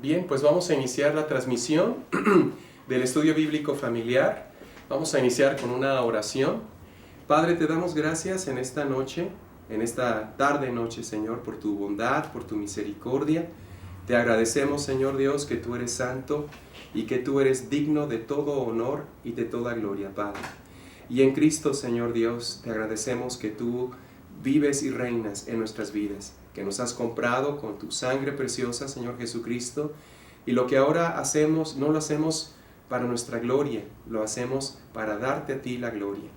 Bien, pues vamos a iniciar la transmisión del estudio bíblico familiar. Vamos a iniciar con una oración. Padre, te damos gracias en esta noche, en esta tarde-noche, Señor, por tu bondad, por tu misericordia. Te agradecemos, Señor Dios, que tú eres santo y que tú eres digno de todo honor y de toda gloria, Padre. Y en Cristo, Señor Dios, te agradecemos que tú vives y reinas en nuestras vidas, que nos has comprado con tu sangre preciosa, Señor Jesucristo, y lo que ahora hacemos, no lo hacemos para nuestra gloria, lo hacemos para darte a ti la gloria.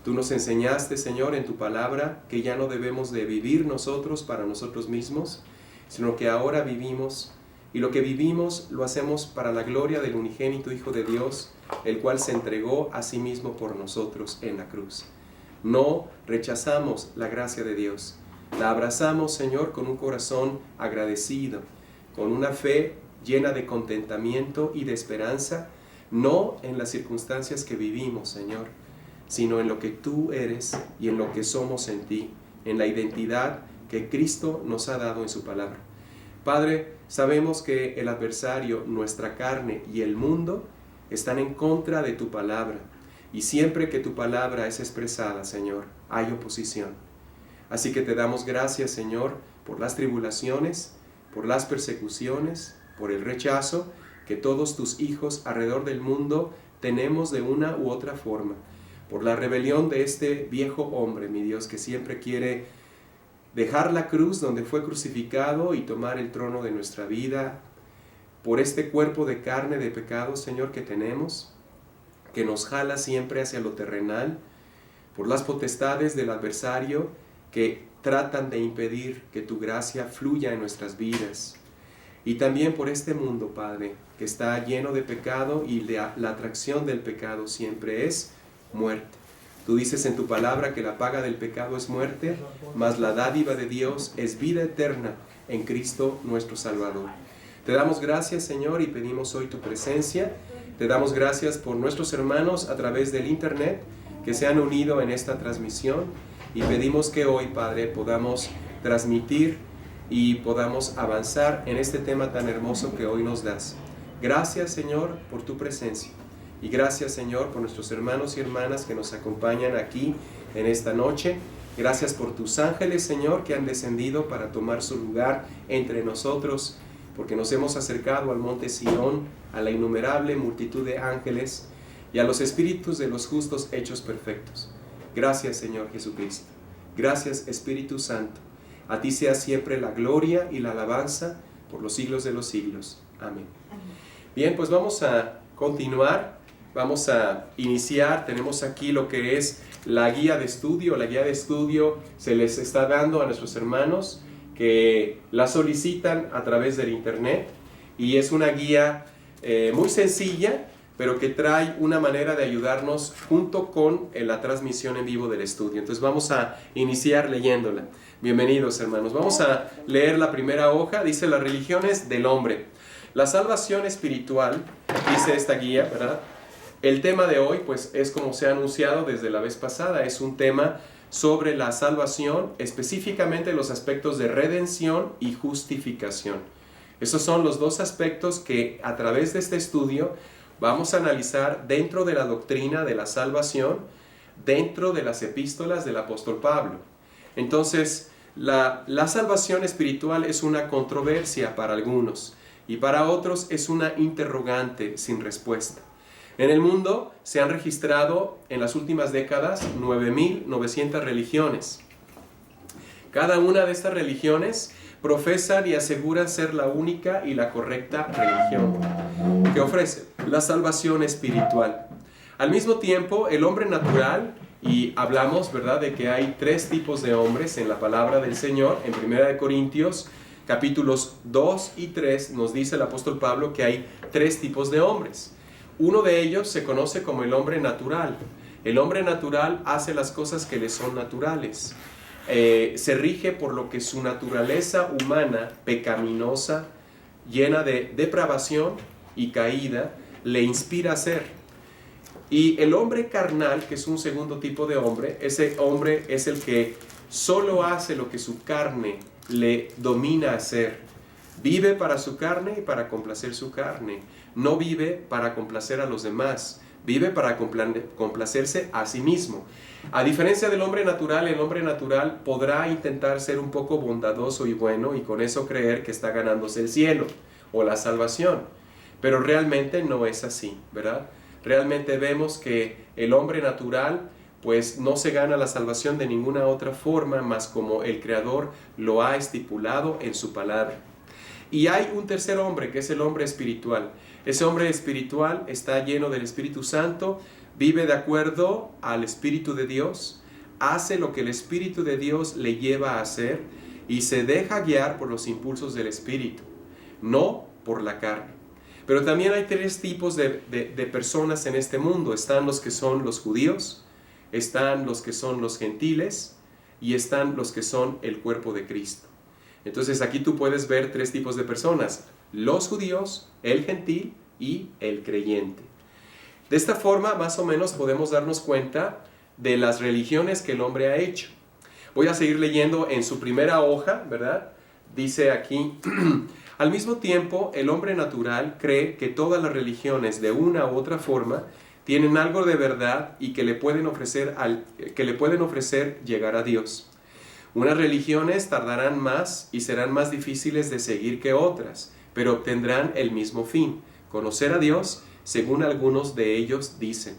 Tú nos enseñaste, Señor, en tu palabra, que ya no debemos de vivir nosotros para nosotros mismos, sino que ahora vivimos, y lo que vivimos lo hacemos para la gloria del unigénito Hijo de Dios, el cual se entregó a sí mismo por nosotros en la cruz. No rechazamos la gracia de Dios, la abrazamos, Señor, con un corazón agradecido, con una fe llena de contentamiento y de esperanza, no en las circunstancias que vivimos, Señor, sino en lo que tú eres y en lo que somos en ti, en la identidad que Cristo nos ha dado en su palabra. Padre, sabemos que el adversario, nuestra carne y el mundo están en contra de tu palabra, y siempre que tu palabra es expresada, Señor, hay oposición. Así que te damos gracias, Señor, por las tribulaciones, por las persecuciones, por el rechazo que todos tus hijos alrededor del mundo tenemos de una u otra forma, por la rebelión de este viejo hombre, mi Dios, que siempre quiere dejar la cruz donde fue crucificado y tomar el trono de nuestra vida, por este cuerpo de carne de pecado, Señor, que tenemos, que nos jala siempre hacia lo terrenal, por las potestades del adversario que tratan de impedir que tu gracia fluya en nuestras vidas, y también por este mundo, Padre, que está lleno de pecado y la atracción del pecado siempre es muerte. Tú dices en tu palabra que la paga del pecado es muerte, mas la dádiva de Dios es vida eterna en Cristo nuestro Salvador. Te damos gracias, Señor, y pedimos hoy tu presencia. Te damos gracias por nuestros hermanos a través del internet que se han unido en esta transmisión, y pedimos que hoy, Padre, podamos transmitir y podamos avanzar en este tema tan hermoso que hoy nos das. Gracias, Señor, por tu presencia, y gracias, Señor, por nuestros hermanos y hermanas que nos acompañan aquí en esta noche. Gracias por tus ángeles, Señor, que han descendido para tomar su lugar entre nosotros, porque nos hemos acercado al monte Sión, a la innumerable multitud de ángeles y a los espíritus de los justos hechos perfectos. Gracias, Señor Jesucristo. Gracias, Espíritu Santo. A ti sea siempre la gloria y la alabanza por los siglos de los siglos. Amén. Bien, pues vamos a continuar, vamos a iniciar. Tenemos aquí lo que es la guía de estudio. La guía de estudio se les está dando a nuestros hermanos que la solicitan a través del internet, y es una guía muy sencilla, pero que trae una manera de ayudarnos junto con la transmisión en vivo del estudio. Entonces vamos a iniciar leyéndola. Bienvenidos, hermanos. Vamos a leer la primera hoja. Dice: las religiones del hombre. La salvación espiritual, dice esta guía, ¿verdad? El tema de hoy, pues, es como se ha anunciado desde la vez pasada, es un tema sobre la salvación, específicamente los aspectos de redención y justificación. Esos son los dos aspectos que a través de este estudio vamos a analizar dentro de la doctrina de la salvación, dentro de las epístolas del apóstol Pablo. Entonces, la salvación espiritual es una controversia para algunos, y para otros es una interrogante sin respuesta. En el mundo se han registrado en las últimas décadas 9.900 religiones. Cada una de estas religiones profesan y aseguran ser la única y la correcta religión que ofrece la salvación espiritual. Al mismo tiempo, el hombre natural, y hablamos, ¿verdad?, de que hay tres tipos de hombres en la palabra del Señor. En 1 Corintios, capítulos 2 y 3, nos dice el apóstol Pablo que hay tres tipos de hombres. Uno de ellos se conoce como el hombre natural. El hombre natural hace las cosas que le son naturales. Se rige por lo que su naturaleza humana, pecaminosa, llena de depravación y caída, le inspira a hacer. Y el hombre carnal, que es un segundo tipo de hombre, ese hombre es el que solo hace lo que su carne le domina hacer. Vive para su carne y para complacer su carne. No vive para complacer a los demás. Vive para complacerse a sí mismo. A diferencia del hombre natural, el hombre natural podrá intentar ser un poco bondadoso y bueno y con eso creer que está ganándose el cielo o la salvación. Pero realmente no es así, ¿verdad? Realmente vemos que el hombre natural pues no se gana la salvación de ninguna otra forma más como el Creador lo ha estipulado en su palabra. Y hay un tercer hombre, que es el hombre espiritual. Ese hombre espiritual está lleno del Espíritu Santo, vive de acuerdo al Espíritu de Dios, hace lo que el Espíritu de Dios le lleva a hacer y se deja guiar por los impulsos del Espíritu, no por la carne. Pero también hay tres tipos de personas en este mundo. Están los que son los judíos, están los que son los gentiles y están los que son el cuerpo de Cristo. Entonces aquí tú puedes ver tres tipos de personas: los judíos, el gentil y el creyente. De esta forma, más o menos, podemos darnos cuenta de las religiones que el hombre ha hecho. Voy a seguir leyendo en su primera hoja, ¿verdad? Dice aquí: al mismo tiempo, el hombre natural cree que todas las religiones, de una u otra forma, tienen algo de verdad y que le pueden ofrecer llegar a Dios. Unas religiones tardarán más y serán más difíciles de seguir que otras, pero obtendrán el mismo fin: conocer a Dios, según algunos de ellos dicen.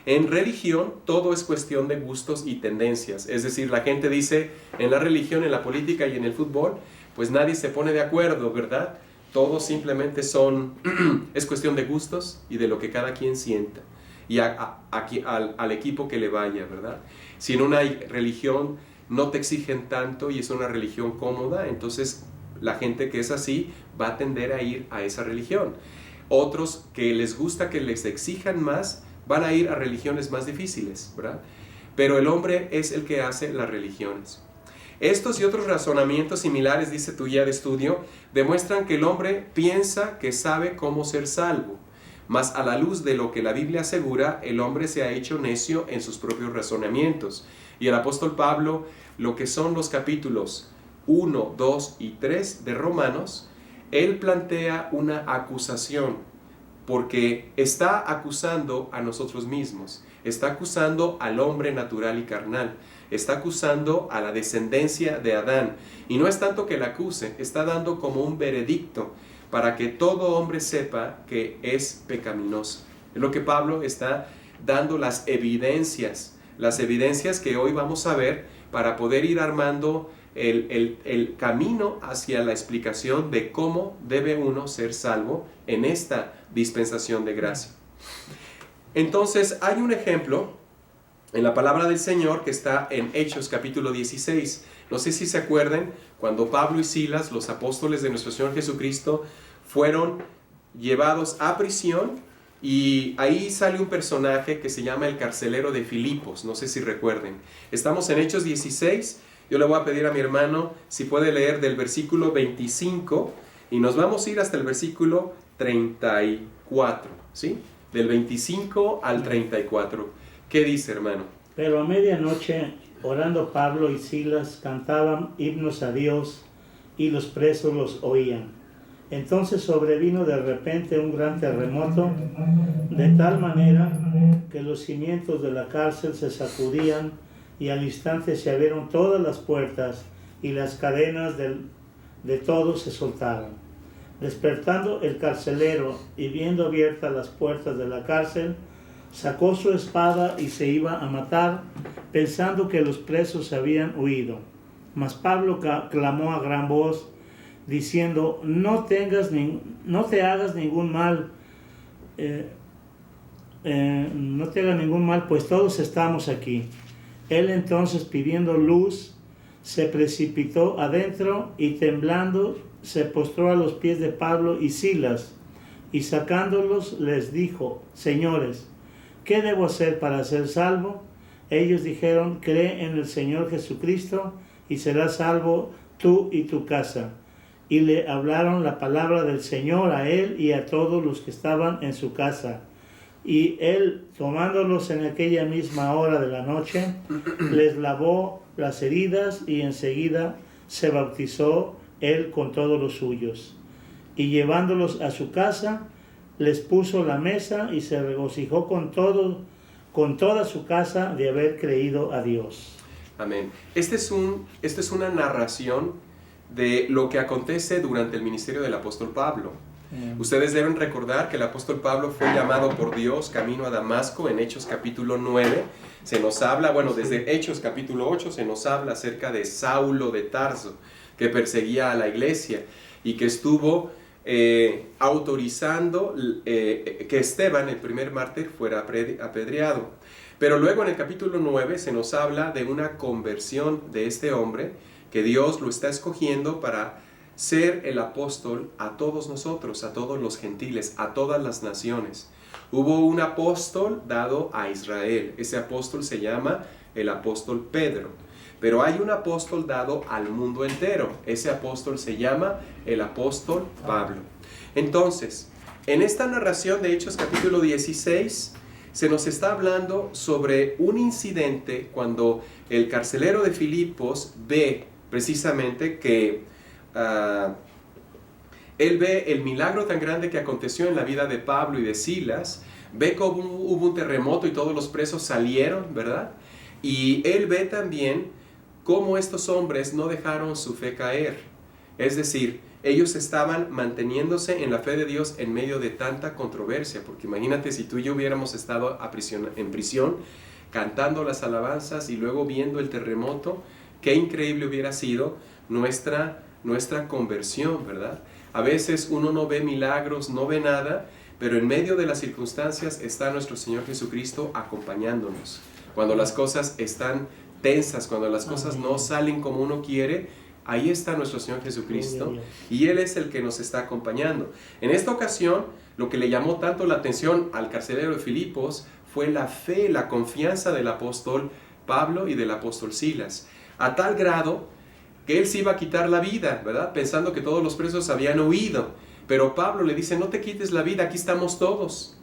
En religión todo es cuestión de gustos y tendencias. Es decir, la gente dice, en la religión, en la política y en el fútbol, pues nadie se pone de acuerdo, ¿verdad? Todos simplemente es cuestión de gustos y de lo que cada quien sienta. Y al equipo que le vaya, ¿verdad? Si en una religión no te exigen tanto y es una religión cómoda, entonces la gente que es así va a tender a ir a esa religión. Otros que les gusta que les exijan más, van a ir a religiones más difíciles, ¿verdad? Pero el hombre es el que hace las religiones. Estos y otros razonamientos similares, dice tu guía de estudio, demuestran que el hombre piensa que sabe cómo ser salvo, mas a la luz de lo que la Biblia asegura, el hombre se ha hecho necio en sus propios razonamientos. Y el apóstol Pablo, lo que son los capítulos 1, 2 y 3 de Romanos, él plantea una acusación, porque está acusando a nosotros mismos, está acusando al hombre natural y carnal, está acusando a la descendencia de Adán. Y no es tanto que la acuse, está dando como un veredicto para que todo hombre sepa que es pecaminoso. Es lo que Pablo está dando las evidencias que hoy vamos a ver para poder ir armando el camino hacia la explicación de cómo debe uno ser salvo en esta dispensación de gracia. Entonces hay un ejemplo en la palabra del Señor que está en Hechos capítulo 16. No sé si se acuerdan cuando Pablo y Silas, los apóstoles de nuestro Señor Jesucristo, fueron llevados a prisión, y ahí sale un personaje que se llama el carcelero de Filipos. No sé si recuerden. Estamos en Hechos 16. Yo le voy a pedir a mi hermano si puede leer del versículo 25 y nos vamos a ir hasta el versículo 34, ¿sí? Del 25 al 34. ¿Qué dice, hermano? Pero a medianoche, orando Pablo y Silas, cantaban himnos a Dios y los presos los oían. Entonces sobrevino de repente un gran terremoto, de tal manera que los cimientos de la cárcel se sacudían y al instante se abrieron todas las puertas y las cadenas de todos se soltaron. Despertando el carcelero y viendo abiertas las puertas de la cárcel, sacó su espada y se iba a matar, pensando que los presos habían huido. Mas Pablo clamó a gran voz, diciendo: no te hagas ningún mal, no te hagas ningún mal, pues todos estamos aquí. Él entonces, pidiendo luz, se precipitó adentro y temblando se postró a los pies de Pablo y Silas, y sacándolos les dijo: señores, ¿qué debo hacer para ser salvo? Ellos dijeron: cree en el Señor Jesucristo y serás salvo tú y tu casa. Y le hablaron la palabra del Señor a él y a todos los que estaban en su casa. Y él, tomándolos en aquella misma hora de la noche, les lavó las heridas y enseguida se bautizó él con todos los suyos. Y llevándolos a su casa, les puso la mesa y se regocijó con toda su casa de haber creído a Dios. Amén. Esta es una narración de lo que acontece durante el ministerio del apóstol Pablo. Ustedes deben recordar que el apóstol Pablo fue llamado por Dios camino a Damasco en Hechos capítulo 9. Se nos habla, desde Hechos capítulo 8 se nos habla acerca de Saulo de Tarso, que perseguía a la iglesia y que estuvo autorizando que Esteban, el primer mártir, fuera apedreado. Pero luego en el capítulo 9 se nos habla de una conversión de este hombre, que Dios lo está escogiendo para ser el apóstol a todos nosotros, a todos los gentiles, a todas las naciones. Hubo un apóstol dado a Israel. Ese apóstol se llama el apóstol Pedro. Pero hay un apóstol dado al mundo entero. Ese apóstol se llama el apóstol Pablo. Entonces, en esta narración de Hechos capítulo 16, se nos está hablando sobre un incidente cuando el carcelero de Filipos ve precisamente que él ve el milagro tan grande que aconteció en la vida de Pablo y de Silas, ve que hubo un terremoto y todos los presos salieron, ¿verdad? Y él ve también cómo estos hombres no dejaron su fe caer. Es decir, ellos estaban manteniéndose en la fe de Dios en medio de tanta controversia, porque imagínate si tú y yo hubiéramos estado en prisión cantando las alabanzas y luego viendo el terremoto, qué increíble hubiera sido nuestra conversión, ¿verdad? A veces uno no ve milagros, no ve nada, pero en medio de las circunstancias está nuestro Señor Jesucristo acompañándonos. Cuando las cosas están tensas, cuando las cosas no salen como uno quiere, ahí está nuestro Señor Jesucristo y Él es el que nos está acompañando. En esta ocasión, lo que le llamó tanto la atención al carcelero de Filipos fue la fe, la confianza del apóstol Pablo y del apóstol Silas, a tal grado que él se iba a quitar la vida, ¿verdad? Pensando que todos los presos habían huido. Pero Pablo le dice, no te quites la vida, aquí estamos todos.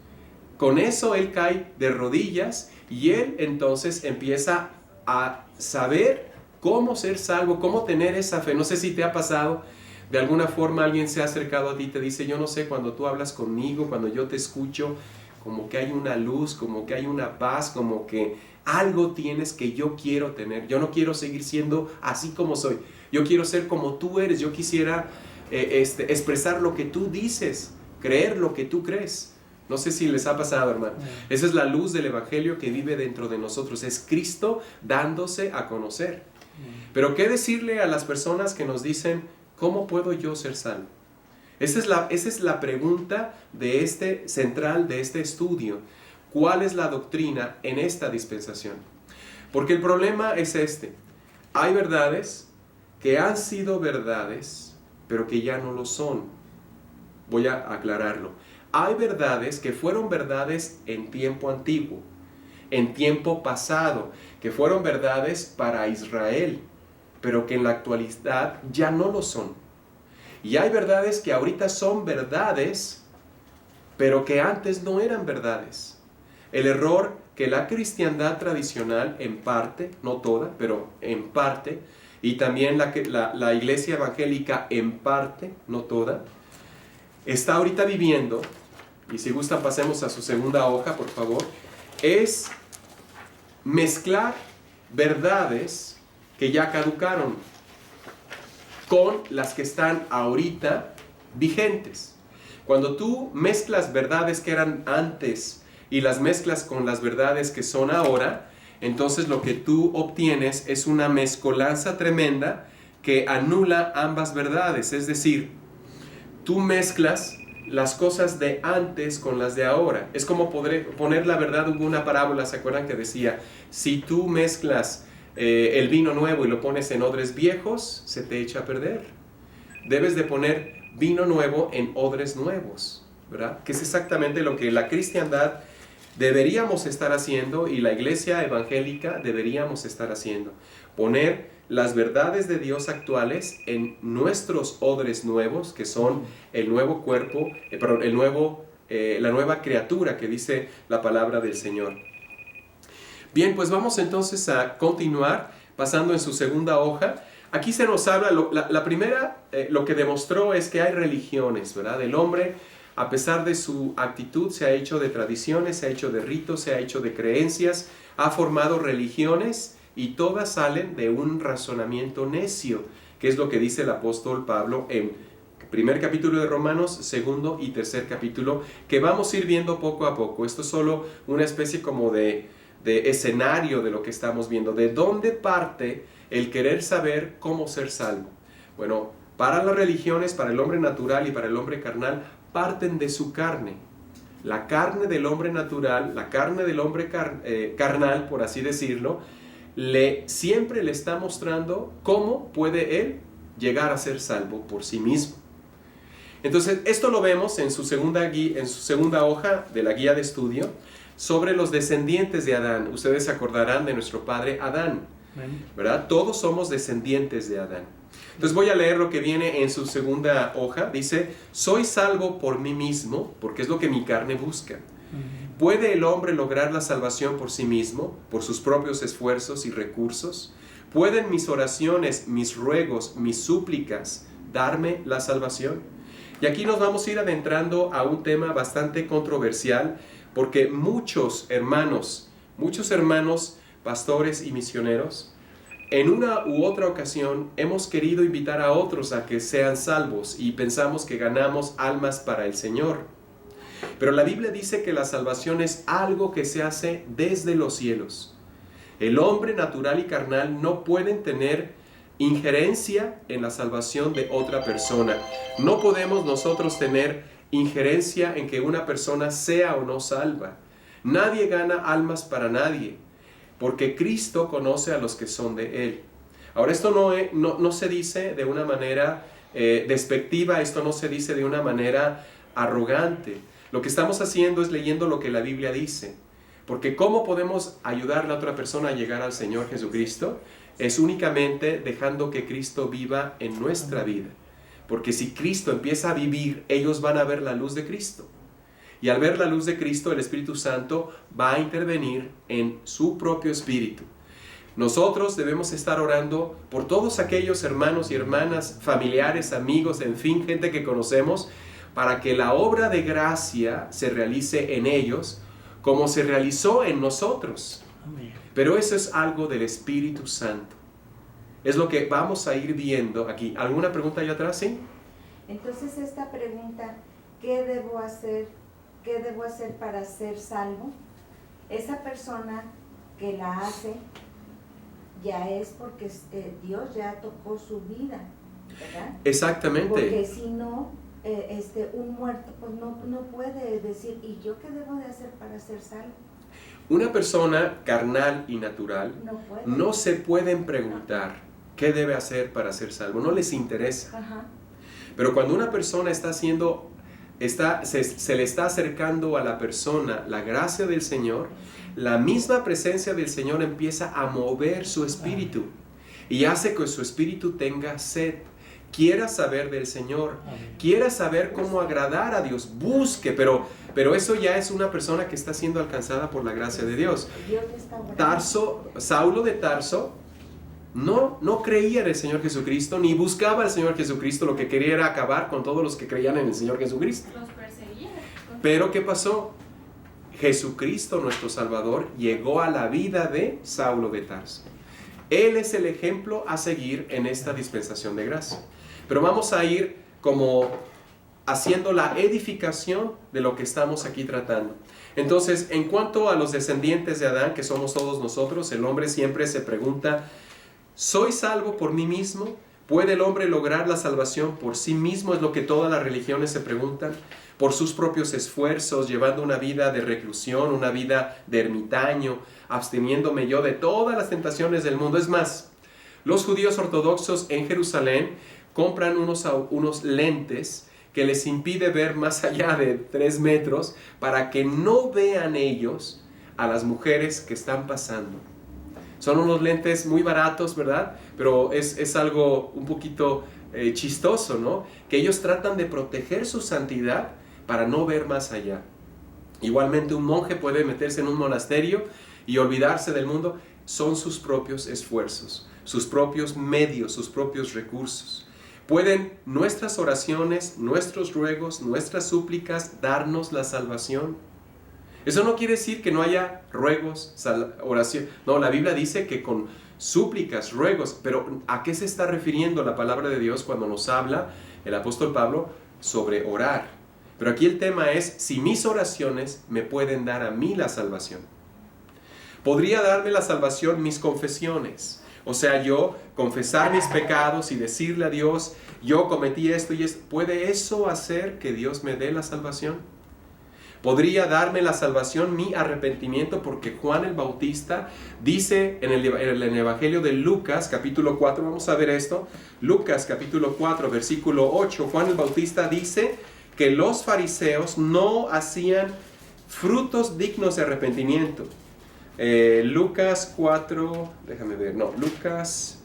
Con eso él cae de rodillas y él entonces empieza a saber cómo ser salvo, cómo tener esa fe. No sé si te ha pasado, de alguna forma alguien se ha acercado a ti y te dice, yo no sé, cuando tú hablas conmigo, cuando yo te escucho, como que hay una luz, como que hay una paz, como que algo tienes que yo quiero tener. Yo no quiero seguir siendo así como soy. Yo quiero ser como tú eres. Yo quisiera expresar lo que tú dices, creer lo que tú crees. No sé si les ha pasado, hermano. Esa es la luz del Evangelio que vive dentro de nosotros. Es Cristo dándose a conocer. Pero ¿qué decirle a las personas que nos dicen, ¿cómo puedo yo ser salvo? Esa es la pregunta central de este estudio. ¿Cuál es la doctrina en esta dispensación? Porque el problema es este. Hay verdades que han sido verdades, pero que ya no lo son. Voy a aclararlo. Hay verdades que fueron verdades en tiempo antiguo, en tiempo pasado, que fueron verdades para Israel, pero que en la actualidad ya no lo son. Y hay verdades que ahorita son verdades, pero que antes no eran verdades. El error que la cristiandad tradicional, en parte, no toda, pero en parte, y también la iglesia evangélica en parte, no toda, está ahorita viviendo, y si gustan pasemos a su segunda hoja, por favor, es mezclar verdades que ya caducaron con las que están ahorita vigentes. Cuando tú mezclas verdades que eran antes y las mezclas con las verdades que son ahora, entonces lo que tú obtienes es una mezcolanza tremenda que anula ambas verdades. Es decir, tú mezclas las cosas de antes con las de ahora. Es como poner la verdad. Hubo una parábola, ¿se acuerdan? Que decía, si tú mezclas el vino nuevo y lo pones en odres viejos, se te echa a perder. Debes de poner vino nuevo en odres nuevos, ¿verdad? Que es exactamente lo que la cristiandad deberíamos estar haciendo y la iglesia evangélica deberíamos estar haciendo. Poner las verdades de Dios actuales en nuestros odres nuevos, que son el nuevo cuerpo, la nueva criatura que dice la palabra del Señor. Bien, pues vamos entonces a continuar pasando en su segunda hoja. aquí se nos habla, la primera, lo que demostró es que hay religiones, ¿verdad? El hombre, a pesar de su actitud, se ha hecho de tradiciones, se ha hecho de ritos, se ha hecho de creencias, ha formado religiones y todas salen de un razonamiento necio, que es lo que dice el apóstol Pablo en primer capítulo de Romanos, segundo y tercer capítulo, que vamos a ir viendo poco a poco. Esto es solo una especie como de escenario de lo que estamos viendo, de dónde parte el querer saber cómo ser salvo. Bueno, para las religiones, para el hombre natural y para el hombre carnal, parten de su carne. La carne del hombre natural, la carne del hombre carnal, por así decirlo, siempre le está mostrando cómo puede él llegar a ser salvo por sí mismo. Entonces, esto lo vemos en su segunda hoja de la guía de estudio sobre los descendientes de Adán. Ustedes se acordarán de nuestro padre Adán, ¿verdad? Todos somos descendientes de Adán. Entonces voy a leer lo que viene en su segunda hoja. Dice, soy salvo por mí mismo, porque es lo que mi carne busca. ¿Puede el hombre lograr la salvación por sí mismo, por sus propios esfuerzos y recursos? ¿Pueden mis oraciones, mis ruegos, mis súplicas darme la salvación? Y aquí nos vamos a ir adentrando a un tema bastante controversial, porque muchos hermanos, pastores y misioneros, en una u otra ocasión hemos querido invitar a otros a que sean salvos y pensamos que ganamos almas para el Señor. Pero la Biblia dice que la salvación es algo que se hace desde los cielos. El hombre natural y carnal no pueden tener injerencia en la salvación de otra persona. No podemos nosotros tener injerencia en que una persona sea o no salva. Nadie gana almas para nadie, porque Cristo conoce a los que son de Él. Ahora, esto no se dice de una manera despectiva, esto no se dice de una manera arrogante. Lo que estamos haciendo es leyendo lo que la Biblia dice. Porque ¿cómo podemos ayudar a la otra persona a llegar al Señor Jesucristo? Es únicamente dejando que Cristo viva en nuestra vida. Porque si Cristo empieza a vivir, ellos van a ver la luz de Cristo. Y al ver la luz de Cristo, el Espíritu Santo va a intervenir en su propio espíritu. Nosotros debemos estar orando por todos aquellos hermanos y hermanas, familiares, amigos, en fin, gente que conocemos, para que la obra de gracia se realice en ellos como se realizó en nosotros. Amén. Pero eso es algo del Espíritu Santo. Es lo que vamos a ir viendo aquí. ¿Alguna pregunta allá atrás? ¿Sí? Entonces esta pregunta, ¿qué debo hacer para ser salvo? Esa persona que la hace ya es porque Dios ya tocó su vida, ¿verdad? Exactamente. Porque si no, un muerto pues no puede decir, ¿y yo qué debo de hacer para ser salvo? Una persona carnal y natural no se pueden preguntar qué debe hacer para ser salvo, no les interesa. Ajá. Pero cuando una persona se le está acercando a la persona la gracia del Señor, la misma presencia del Señor empieza a mover su espíritu y hace que su espíritu tenga sed, quiera saber del Señor, quiera saber cómo agradar a Dios, busque, pero eso ya es una persona que está siendo alcanzada por la gracia de Dios. Saulo de Tarso no creía en el Señor Jesucristo, ni buscaba al Señor Jesucristo, lo que quería era acabar con todos los que creían en el Señor Jesucristo. Los perseguía. Pero ¿qué pasó? Jesucristo, nuestro Salvador, llegó a la vida de Saulo de Tarso. Él es el ejemplo a seguir en esta dispensación de gracia. Pero vamos a ir como haciendo la edificación de lo que estamos aquí tratando. Entonces, en cuanto a los descendientes de Adán, que somos todos nosotros, el hombre siempre se pregunta, ¿soy salvo por mí mismo? ¿Puede el hombre lograr la salvación por sí mismo? Es lo que todas las religiones se preguntan. Por sus propios esfuerzos, llevando una vida de reclusión, una vida de ermitaño, absteniéndome yo de todas las tentaciones del mundo. Es más, los judíos ortodoxos en Jerusalén compran unos lentes que les impide ver más allá de 3 metros para que no vean ellos a las mujeres que están pasando. Son unos lentes muy baratos, ¿verdad? Pero es algo un poquito chistoso, ¿no? Que ellos tratan de proteger su santidad para no ver más allá. Igualmente un monje puede meterse en un monasterio y olvidarse del mundo. Son sus propios esfuerzos, sus propios medios, sus propios recursos. ¿Pueden nuestras oraciones, nuestros ruegos, nuestras súplicas darnos la salvación? Eso no quiere decir que no haya ruegos, oración. No, la Biblia dice que con súplicas, ruegos, pero ¿a qué se está refiriendo la palabra de Dios cuando nos habla el apóstol Pablo sobre orar? Pero aquí el tema es si mis oraciones me pueden dar a mí la salvación. ¿Podría darme la salvación mis confesiones? O sea, yo confesar mis pecados y decirle a Dios, yo cometí esto y esto. ¿Puede eso hacer que Dios me dé la salvación? ¿Podría darme la salvación mi arrepentimiento? Porque Juan el Bautista dice en el Evangelio de Lucas, capítulo 4, vamos a ver esto. Lucas, capítulo 4, versículo 8, Juan el Bautista dice que los fariseos no hacían frutos dignos de arrepentimiento. Lucas 4, déjame ver, no, Lucas,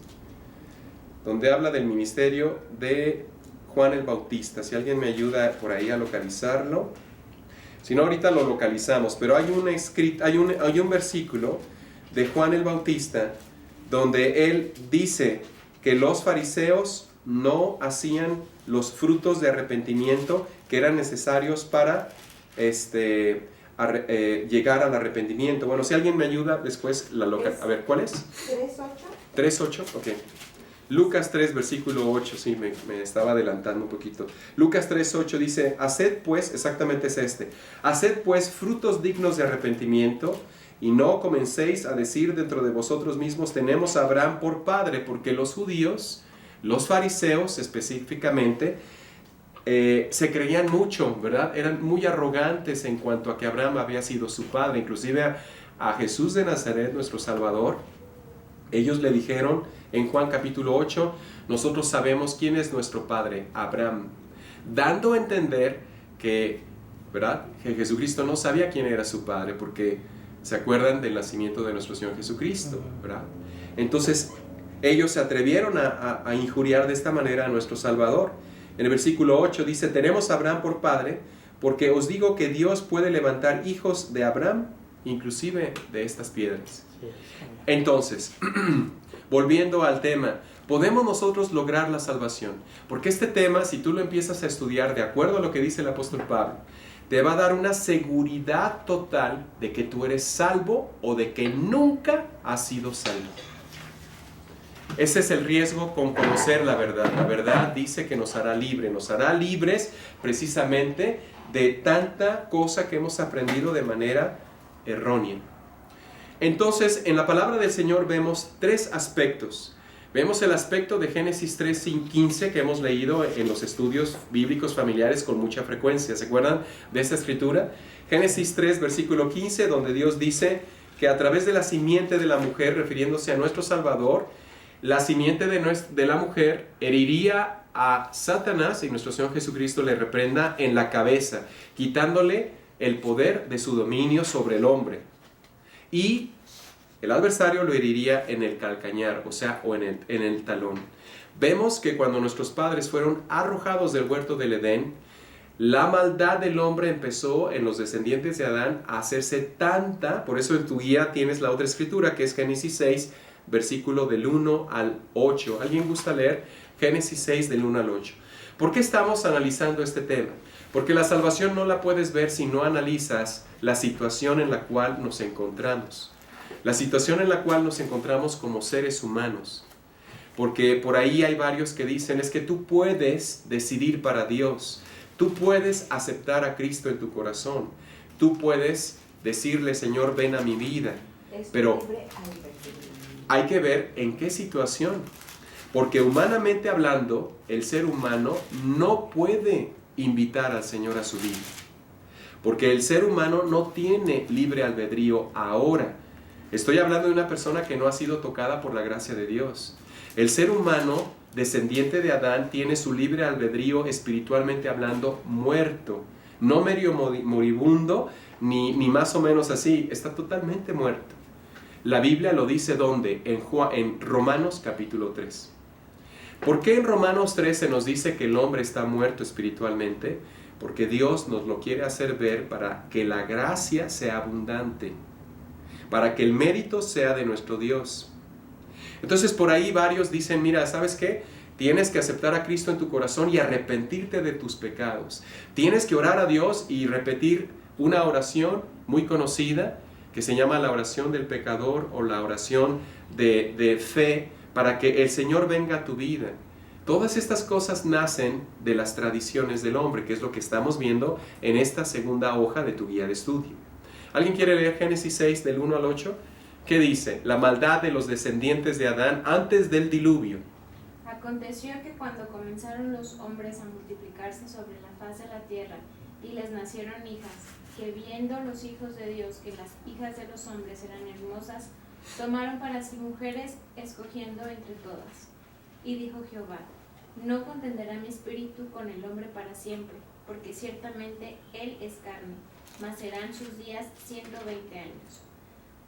donde habla del ministerio de Juan el Bautista. Si alguien me ayuda por ahí a localizarlo. Si no, ahorita lo localizamos, pero hay un versículo de Juan el Bautista donde él dice que los fariseos no hacían los frutos de arrepentimiento que eran necesarios para llegar al arrepentimiento. Bueno, si alguien me ayuda, después a ver, ¿cuál es? 3:8. 3:8, ok. Lucas 3, versículo 8, sí, me estaba adelantando un poquito. Lucas 3:8 dice, haced pues, exactamente es haced pues frutos dignos de arrepentimiento, y no comencéis a decir dentro de vosotros mismos, tenemos a Abraham por padre, porque los judíos, los fariseos específicamente, se creían mucho, ¿verdad? Eran muy arrogantes en cuanto a que Abraham había sido su padre. Inclusive a Jesús de Nazaret, nuestro Salvador, ellos le dijeron en Juan capítulo 8, nosotros sabemos quién es nuestro padre, Abraham, dando a entender que, ¿verdad?, que Jesucristo no sabía quién era su padre, porque se acuerdan del nacimiento de nuestro Señor Jesucristo, ¿verdad? Entonces ellos se atrevieron a injuriar de esta manera a nuestro Salvador. En el versículo 8 dice, tenemos a Abraham por padre, porque os digo que Dios puede levantar hijos de Abraham, inclusive de estas piedras. Entonces, volviendo al tema, ¿podemos nosotros lograr la salvación? Porque este tema, si tú lo empiezas a estudiar de acuerdo a lo que dice el apóstol Pablo, te va a dar una seguridad total de que tú eres salvo o de que nunca has sido salvo. Ese es el riesgo con conocer la verdad. La verdad dice que nos hará libres precisamente de tanta cosa que hemos aprendido de manera errónea. Entonces, en la palabra del Señor vemos tres aspectos. Vemos el aspecto de Génesis 3:15 que hemos leído en los estudios bíblicos familiares con mucha frecuencia. ¿Se acuerdan de esta escritura? Génesis 3, versículo 15, donde Dios dice que a través de la simiente de la mujer, refiriéndose a nuestro Salvador, la simiente de la mujer heriría a Satanás y nuestro Señor Jesucristo le reprenda en la cabeza, quitándole el poder de su dominio sobre el hombre. Y el adversario lo heriría en el calcañar, o en el talón. Vemos que cuando nuestros padres fueron arrojados del huerto del Edén, la maldad del hombre empezó en los descendientes de Adán a hacerse tanta, por eso en tu guía tienes la otra escritura que es Génesis 6, versículo del 1 al 8. ¿Alguien gusta leer? Génesis 6 del 1 al 8. ¿Por qué estamos analizando este tema? Porque la salvación no la puedes ver si no analizas la situación en la cual nos encontramos. La situación en la cual nos encontramos como seres humanos. Porque por ahí hay varios que dicen, es que tú puedes decidir para Dios. Tú puedes aceptar a Cristo en tu corazón. Tú puedes decirle, Señor, ven a mi vida. Pero hay que ver en qué situación. Porque humanamente hablando, el ser humano no puede invitar al Señor a su vida. Porque el ser humano no tiene libre albedrío ahora. Estoy hablando de una persona que no ha sido tocada por la gracia de Dios. El ser humano, descendiente de Adán, tiene su libre albedrío espiritualmente hablando muerto. No medio moribundo, ni más o menos así. Está totalmente muerto. La Biblia lo dice ¿dónde? En Romanos capítulo 3. ¿Por qué en Romanos 3 se nos dice que el hombre está muerto espiritualmente? Porque Dios nos lo quiere hacer ver para que la gracia sea abundante, para que el mérito sea de nuestro Dios. Entonces por ahí varios dicen, mira, ¿sabes qué? Tienes que aceptar a Cristo en tu corazón y arrepentirte de tus pecados. Tienes que orar a Dios y repetir una oración muy conocida que se llama la oración del pecador o la oración de fe para que el Señor venga a tu vida. Todas estas cosas nacen de las tradiciones del hombre, que es lo que estamos viendo en esta segunda hoja de tu guía de estudio. ¿Alguien quiere leer Génesis 6 del 1 al 8? ¿Qué dice? La maldad de los descendientes de Adán antes del diluvio. Aconteció que cuando comenzaron los hombres a multiplicarse sobre la faz de la tierra y les nacieron hijas, que viendo los hijos de Dios que las hijas de los hombres eran hermosas, tomaron para sí mujeres, escogiendo entre todas. Y dijo Jehová, no contenderá mi espíritu con el hombre para siempre, porque ciertamente él es carne, mas serán sus días 120 años.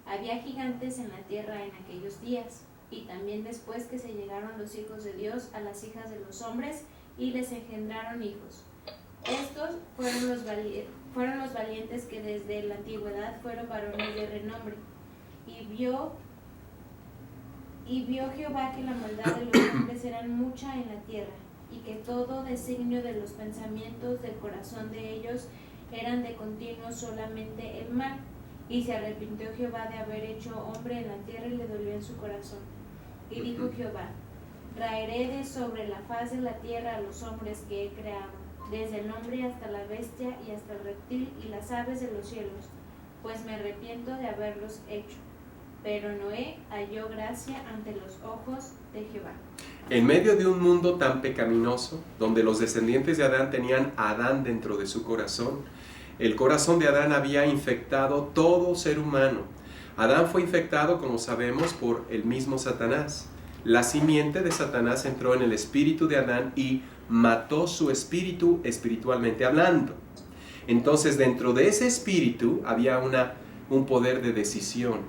Había gigantes en la tierra en aquellos días, y también después que se llegaron los hijos de Dios a las hijas de los hombres, y les engendraron hijos. Estos fueron los valientes que desde la antigüedad fueron varones de renombre. Y vio Jehová que la maldad de los hombres era mucha en la tierra, y que todo designio de los pensamientos del corazón de ellos eran de continuo solamente el mal. Y se arrepintió Jehová de haber hecho hombre en la tierra, y le dolió en su corazón. Y dijo Jehová, raeré de sobre la faz de la tierra a los hombres que he creado, desde el hombre hasta la bestia y hasta el reptil y las aves de los cielos, pues me arrepiento de haberlos hecho. Pero Noé halló gracia ante los ojos de Jehová. En medio de un mundo tan pecaminoso, donde los descendientes de Adán tenían a Adán dentro de su corazón, el corazón de Adán había infectado todo ser humano. Adán fue infectado, como sabemos, por el mismo Satanás. La simiente de Satanás entró en el espíritu de Adán y mató su espíritu espiritualmente hablando. Entonces, dentro de ese espíritu había un poder de decisión.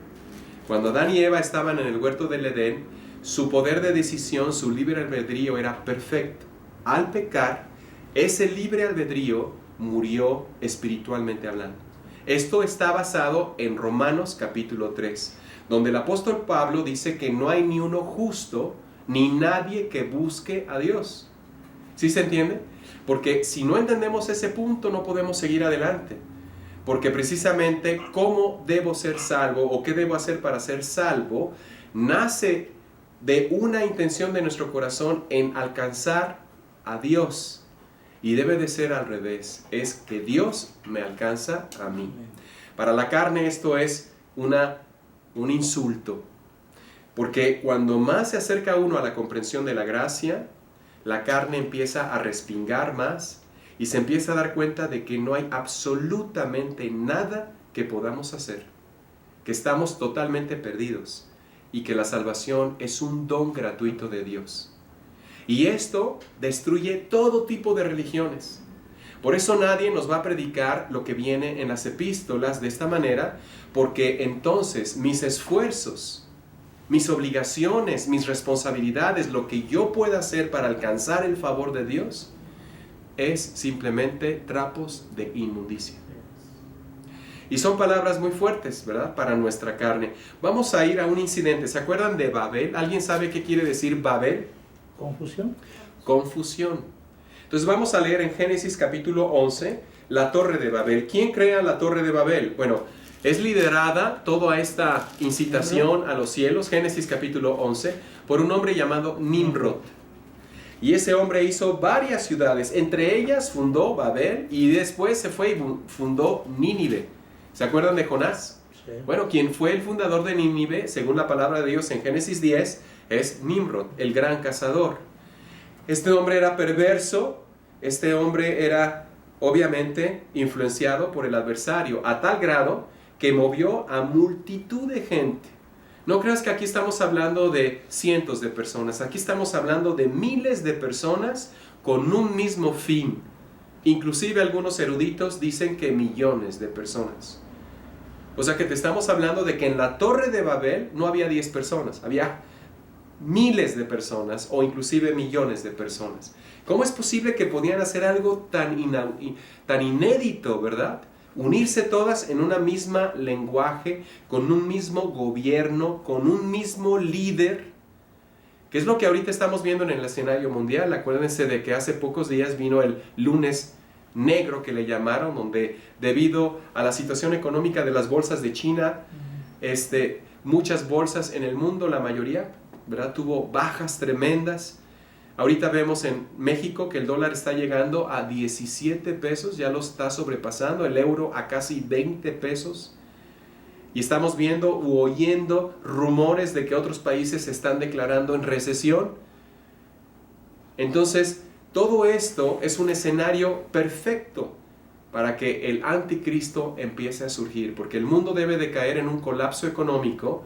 Cuando Adán y Eva estaban en el huerto del Edén, su poder de decisión, su libre albedrío era perfecto. Al pecar, ese libre albedrío murió espiritualmente hablando. Esto está basado en Romanos capítulo 3, donde el apóstol Pablo dice que no hay ni uno justo, ni nadie que busque a Dios. ¿Sí se entiende? Porque si no entendemos ese punto, no podemos seguir adelante. Porque precisamente cómo debo ser salvo o qué debo hacer para ser salvo, nace de una intención de nuestro corazón en alcanzar a Dios. Y debe de ser al revés, es que Dios me alcanza a mí. Para la carne esto es un insulto. Porque cuando más se acerca uno a la comprensión de la gracia, la carne empieza a respingar más, y se empieza a dar cuenta de que no hay absolutamente nada que podamos hacer, que estamos totalmente perdidos y que la salvación es un don gratuito de Dios. Y esto destruye todo tipo de religiones. Por eso nadie nos va a predicar lo que viene en las epístolas de esta manera, porque entonces mis esfuerzos, mis obligaciones, mis responsabilidades, lo que yo pueda hacer para alcanzar el favor de Dios, es simplemente trapos de inmundicia. Y son palabras muy fuertes, ¿verdad? Para nuestra carne. Vamos a ir a un incidente. ¿Se acuerdan de Babel? ¿Alguien sabe qué quiere decir Babel? ¿Confusión? Confusión. Entonces vamos a leer en Génesis capítulo 11, la Torre de Babel. ¿Quién crea la Torre de Babel? Bueno, es liderada toda esta incitación a los cielos, Génesis capítulo 11, por un hombre llamado Nimrod. Y ese hombre hizo varias ciudades, entre ellas fundó Babel y después se fue y fundó Nínive. ¿Se acuerdan de Jonás? Sí. Bueno, quien fue el fundador de Nínive, según la palabra de Dios en Génesis 10, es Nimrod, el gran cazador. Este hombre era perverso, este hombre era obviamente influenciado por el adversario, a tal grado que movió a multitud de gente. No creas que aquí estamos hablando de cientos de personas, aquí estamos hablando de miles de personas con un mismo fin. Inclusive algunos eruditos dicen que millones de personas. O sea que te estamos hablando de que en la Torre de Babel no había 10 personas, había miles de personas o inclusive millones de personas. ¿Cómo es posible que podían hacer algo tan inédito, verdad? Unirse todas en una misma lenguaje, con un mismo gobierno, con un mismo líder. que es lo que ahorita estamos viendo en el escenario mundial. Acuérdense de que hace pocos días vino el lunes negro, que le llamaron, donde debido a la situación económica de las bolsas de China, muchas bolsas en el mundo, la mayoría, ¿verdad?, tuvo bajas tremendas. Ahorita vemos en México que el dólar está llegando a 17 pesos, ya lo está sobrepasando, el euro a casi 20 pesos. Y estamos viendo u oyendo rumores de que otros países se están declarando en recesión. Entonces, todo esto es un escenario perfecto para que el anticristo empiece a surgir, porque el mundo debe de caer en un colapso económico,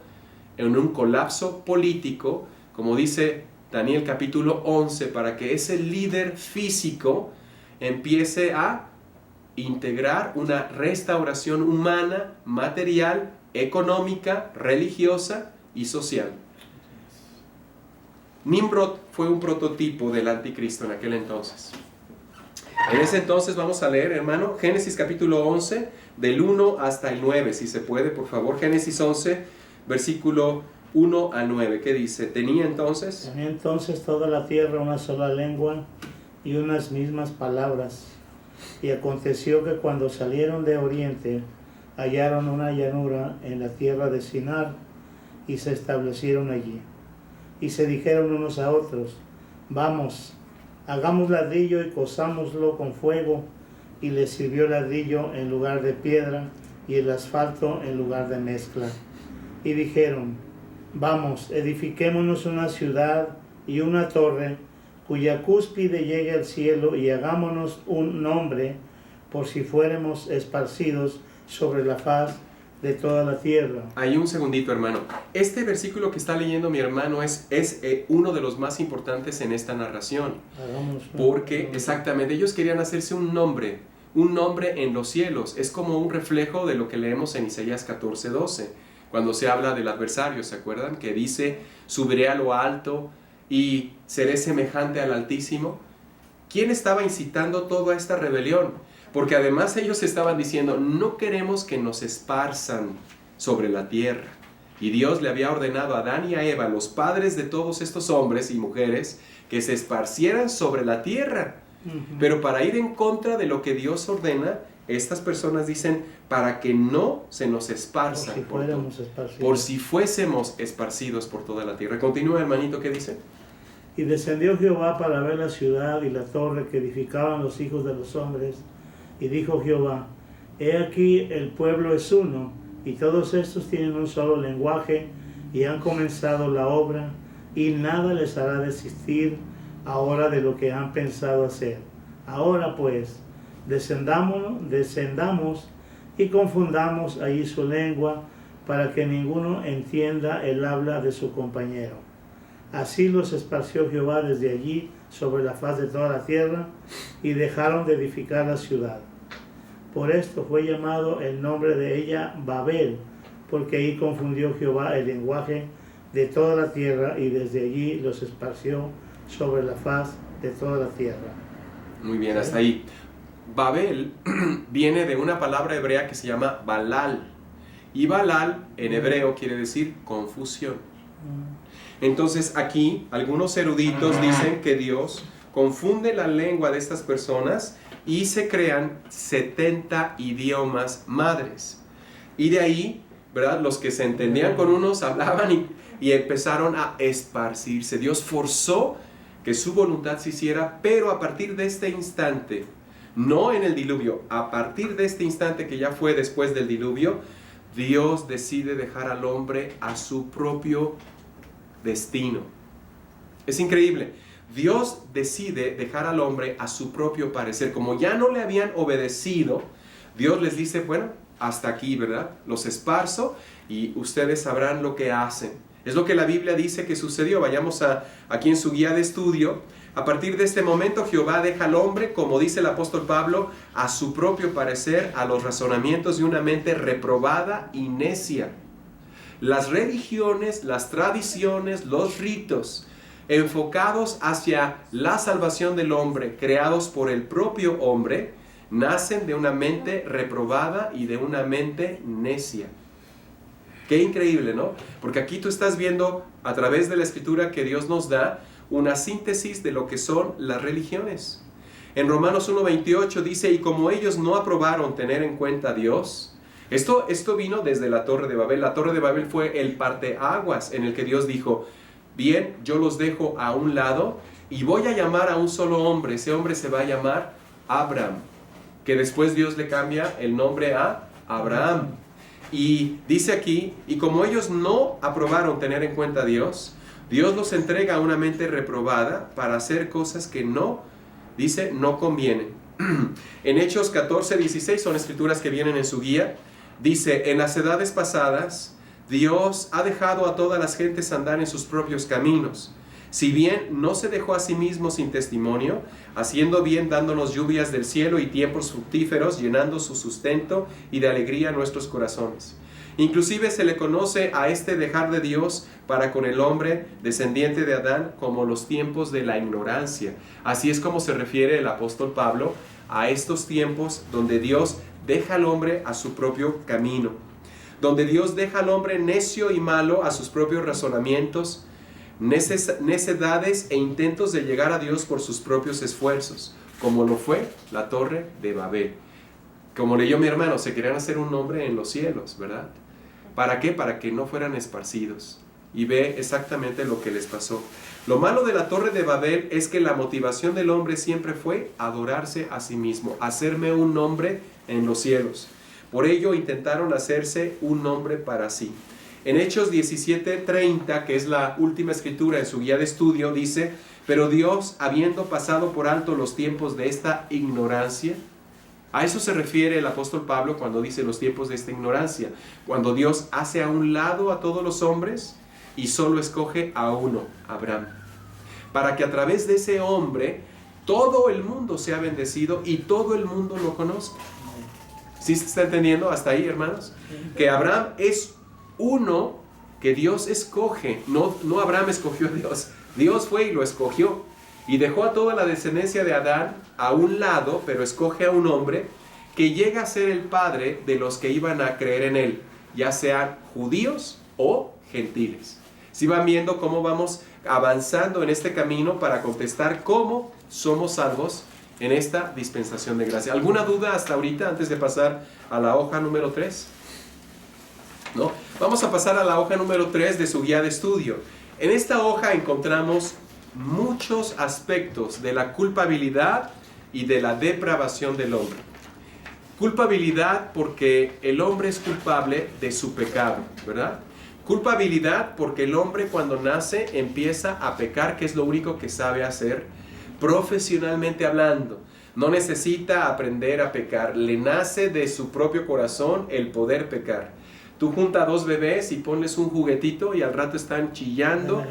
en un colapso político, como dice Daniel capítulo 11, para que ese líder físico empiece a integrar una restauración humana, material, económica, religiosa y social. Nimrod fue un prototipo del anticristo en aquel entonces. En ese entonces vamos a leer, hermano, Génesis capítulo 11, del 1 hasta el 9, si se puede, por favor. Génesis 11, versículo 1 al 9, ¿qué dice? Tenía entonces toda la tierra una sola lengua y unas mismas palabras. Y aconteció que cuando salieron de oriente, hallaron una llanura en la tierra de Sinar, y se establecieron allí. Y se dijeron unos a otros: vamos, hagamos ladrillo y cosámoslo con fuego. Y les sirvió ladrillo en lugar de piedra, y el asfalto en lugar de mezcla. Y dijeron: vamos, edifiquémonos una ciudad y una torre, cuya cúspide llegue al cielo, y hagámonos un nombre, por si fuéramos esparcidos sobre la faz de toda la tierra. Ahí un segundito, hermano. Este versículo que está leyendo mi hermano es uno de los más importantes en esta narración. Porque exactamente, ellos querían hacerse un nombre en los cielos. Es como un reflejo de lo que leemos en Isaías 14:12, cuando se habla del adversario, ¿se acuerdan? Que dice: subiré a lo alto y seré semejante al Altísimo. ¿Quién estaba incitando toda esta rebelión? Porque además ellos estaban diciendo: no queremos que nos esparzan sobre la tierra. Y Dios le había ordenado a Adán y a Eva, los padres de todos estos hombres y mujeres, que se esparcieran sobre la tierra. Pero para ir en contra de lo que Dios ordena, estas personas dicen: para que no se nos esparza, por si fuésemos esparcidos por toda la tierra. Continúa, hermanito, ¿qué dice? Y descendió Jehová para ver la ciudad y la torre que edificaban los hijos de los hombres. Y dijo Jehová: he aquí el pueblo es uno, y todos estos tienen un solo lenguaje, y han comenzado la obra, y nada les hará desistir ahora de lo que han pensado hacer. Ahora pues, descendamos y confundamos allí su lengua, para que ninguno entienda el habla de su compañero. Así los esparció Jehová desde allí sobre la faz de toda la tierra, y dejaron de edificar la ciudad. Por esto fue llamado el nombre de ella Babel, porque ahí confundió Jehová el lenguaje de toda la tierra, y desde allí los esparció sobre la faz de toda la tierra. Muy bien, hasta ahí. Babel viene de una palabra hebrea que se llama Balal, y Balal en hebreo quiere decir confusión. Entonces aquí algunos eruditos dicen que Dios confunde la lengua de estas personas y se crean 70 idiomas madres. Y de ahí, ¿verdad?, los que se entendían con unos hablaban y empezaron a esparcirse. Dios forzó que su voluntad se hiciera, pero a partir de este instante, no en el diluvio, a partir de este instante que ya fue después del diluvio, Dios decide dejar al hombre a su propio destino. Es increíble. Dios decide dejar al hombre a su propio parecer. Como ya no le habían obedecido, Dios les dice: bueno, hasta aquí, ¿verdad? Los esparzo y ustedes sabrán lo que hacen. Es lo que la Biblia dice que sucedió. Vayamos aquí en su guía de estudio. A partir de este momento, Jehová deja al hombre, como dice el apóstol Pablo, a su propio parecer, a los razonamientos de una mente reprobada y necia. Las religiones, las tradiciones, los ritos enfocados hacia la salvación del hombre, creados por el propio hombre, nacen de una mente reprobada y de una mente necia. Qué increíble, ¿no? Porque aquí tú estás viendo a través de la Escritura que Dios nos da una síntesis de lo que son las religiones. En Romanos 1:28 dice, y como ellos no aprobaron tener en cuenta a Dios, esto vino desde la Torre de Babel. La Torre de Babel fue el parteaguas en el que Dios dijo, bien, yo los dejo a un lado y voy a llamar a un solo hombre. Ese hombre se va a llamar Abraham, que después Dios le cambia el nombre a Abraham. Y dice aquí, y como ellos no aprobaron tener en cuenta a Dios, Dios los entrega a una mente reprobada para hacer cosas que no, dice, no convienen. En Hechos 14:16 son escrituras que vienen en su guía. Dice, en las edades pasadas, Dios ha dejado a todas las gentes andar en sus propios caminos. Si bien no se dejó a sí mismo sin testimonio, haciendo bien, dándonos lluvias del cielo y tiempos fructíferos, llenando su sustento y de alegría nuestros corazones. Inclusive se le conoce a este dejar de Dios para con el hombre descendiente de Adán como los tiempos de la ignorancia. Así es como se refiere el apóstol Pablo a estos tiempos donde Dios deja al hombre a su propio camino, donde Dios deja al hombre necio y malo a sus propios razonamientos, necedades e intentos de llegar a Dios por sus propios esfuerzos, como lo fue la Torre de Babel. Como leyó mi hermano, se querían hacer un nombre en los cielos, ¿verdad? ¿Para qué? Para que no fueran esparcidos. Y ve exactamente lo que les pasó. Lo malo de la Torre de Babel es que la motivación del hombre siempre fue adorarse a sí mismo, hacerme un nombre en los cielos. Por ello intentaron hacerse un nombre para sí. En Hechos 17:30, que es la última escritura en su guía de estudio, dice, pero Dios, habiendo pasado por alto los tiempos de esta ignorancia, a eso se refiere el apóstol Pablo cuando dice los tiempos de esta ignorancia, cuando Dios hace a un lado a todos los hombres y solo escoge a uno, Abraham, para que a través de ese hombre todo el mundo sea bendecido y todo el mundo lo conozca. ¿Sí se está entendiendo hasta ahí, hermanos? Que Abraham es uno que Dios escoge, no Abraham escogió a Dios, Dios fue y lo escogió y dejó a toda la descendencia de Adán a un lado, pero escoge a un hombre que llega a ser el padre de los que iban a creer en él, ya sean judíos o gentiles. Si van viendo cómo vamos avanzando en este camino para contestar cómo somos salvos en esta dispensación de gracia. ¿Alguna duda hasta ahorita antes de pasar a la hoja número 3? ¿No? Vamos a pasar a la hoja número 3 de su guía de estudio. En esta hoja encontramos muchos aspectos de la culpabilidad y de la depravación del hombre. Culpabilidad porque el hombre es culpable de su pecado, ¿verdad? Culpabilidad porque el hombre cuando nace empieza a pecar, que es lo único que sabe hacer, profesionalmente hablando. No necesita aprender a pecar, le nace de su propio corazón el poder pecar. Tú junta a dos bebés y ponles un juguetito y al rato están chillando,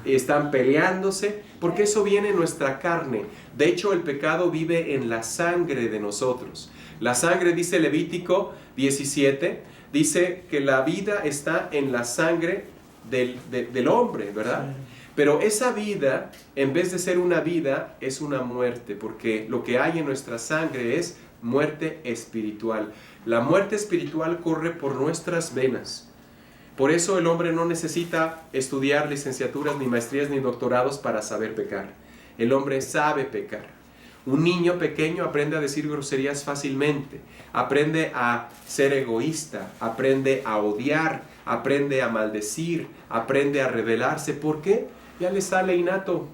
están peleándose, porque eso viene en nuestra carne. De hecho, el pecado vive en la sangre de nosotros. La sangre, dice Levítico 17, dice que la vida está en la sangre del hombre, ¿verdad? Pero esa vida, en vez de ser una vida, es una muerte, porque lo que hay en nuestra sangre es muerte espiritual. La muerte espiritual corre por nuestras venas. Por eso el hombre no necesita estudiar licenciaturas, ni maestrías, ni doctorados para saber pecar. El hombre sabe pecar. Un niño pequeño aprende a decir groserías fácilmente, aprende a ser egoísta, aprende a odiar, aprende a maldecir, aprende a rebelarse. ¿Por qué? Ya le sale innato.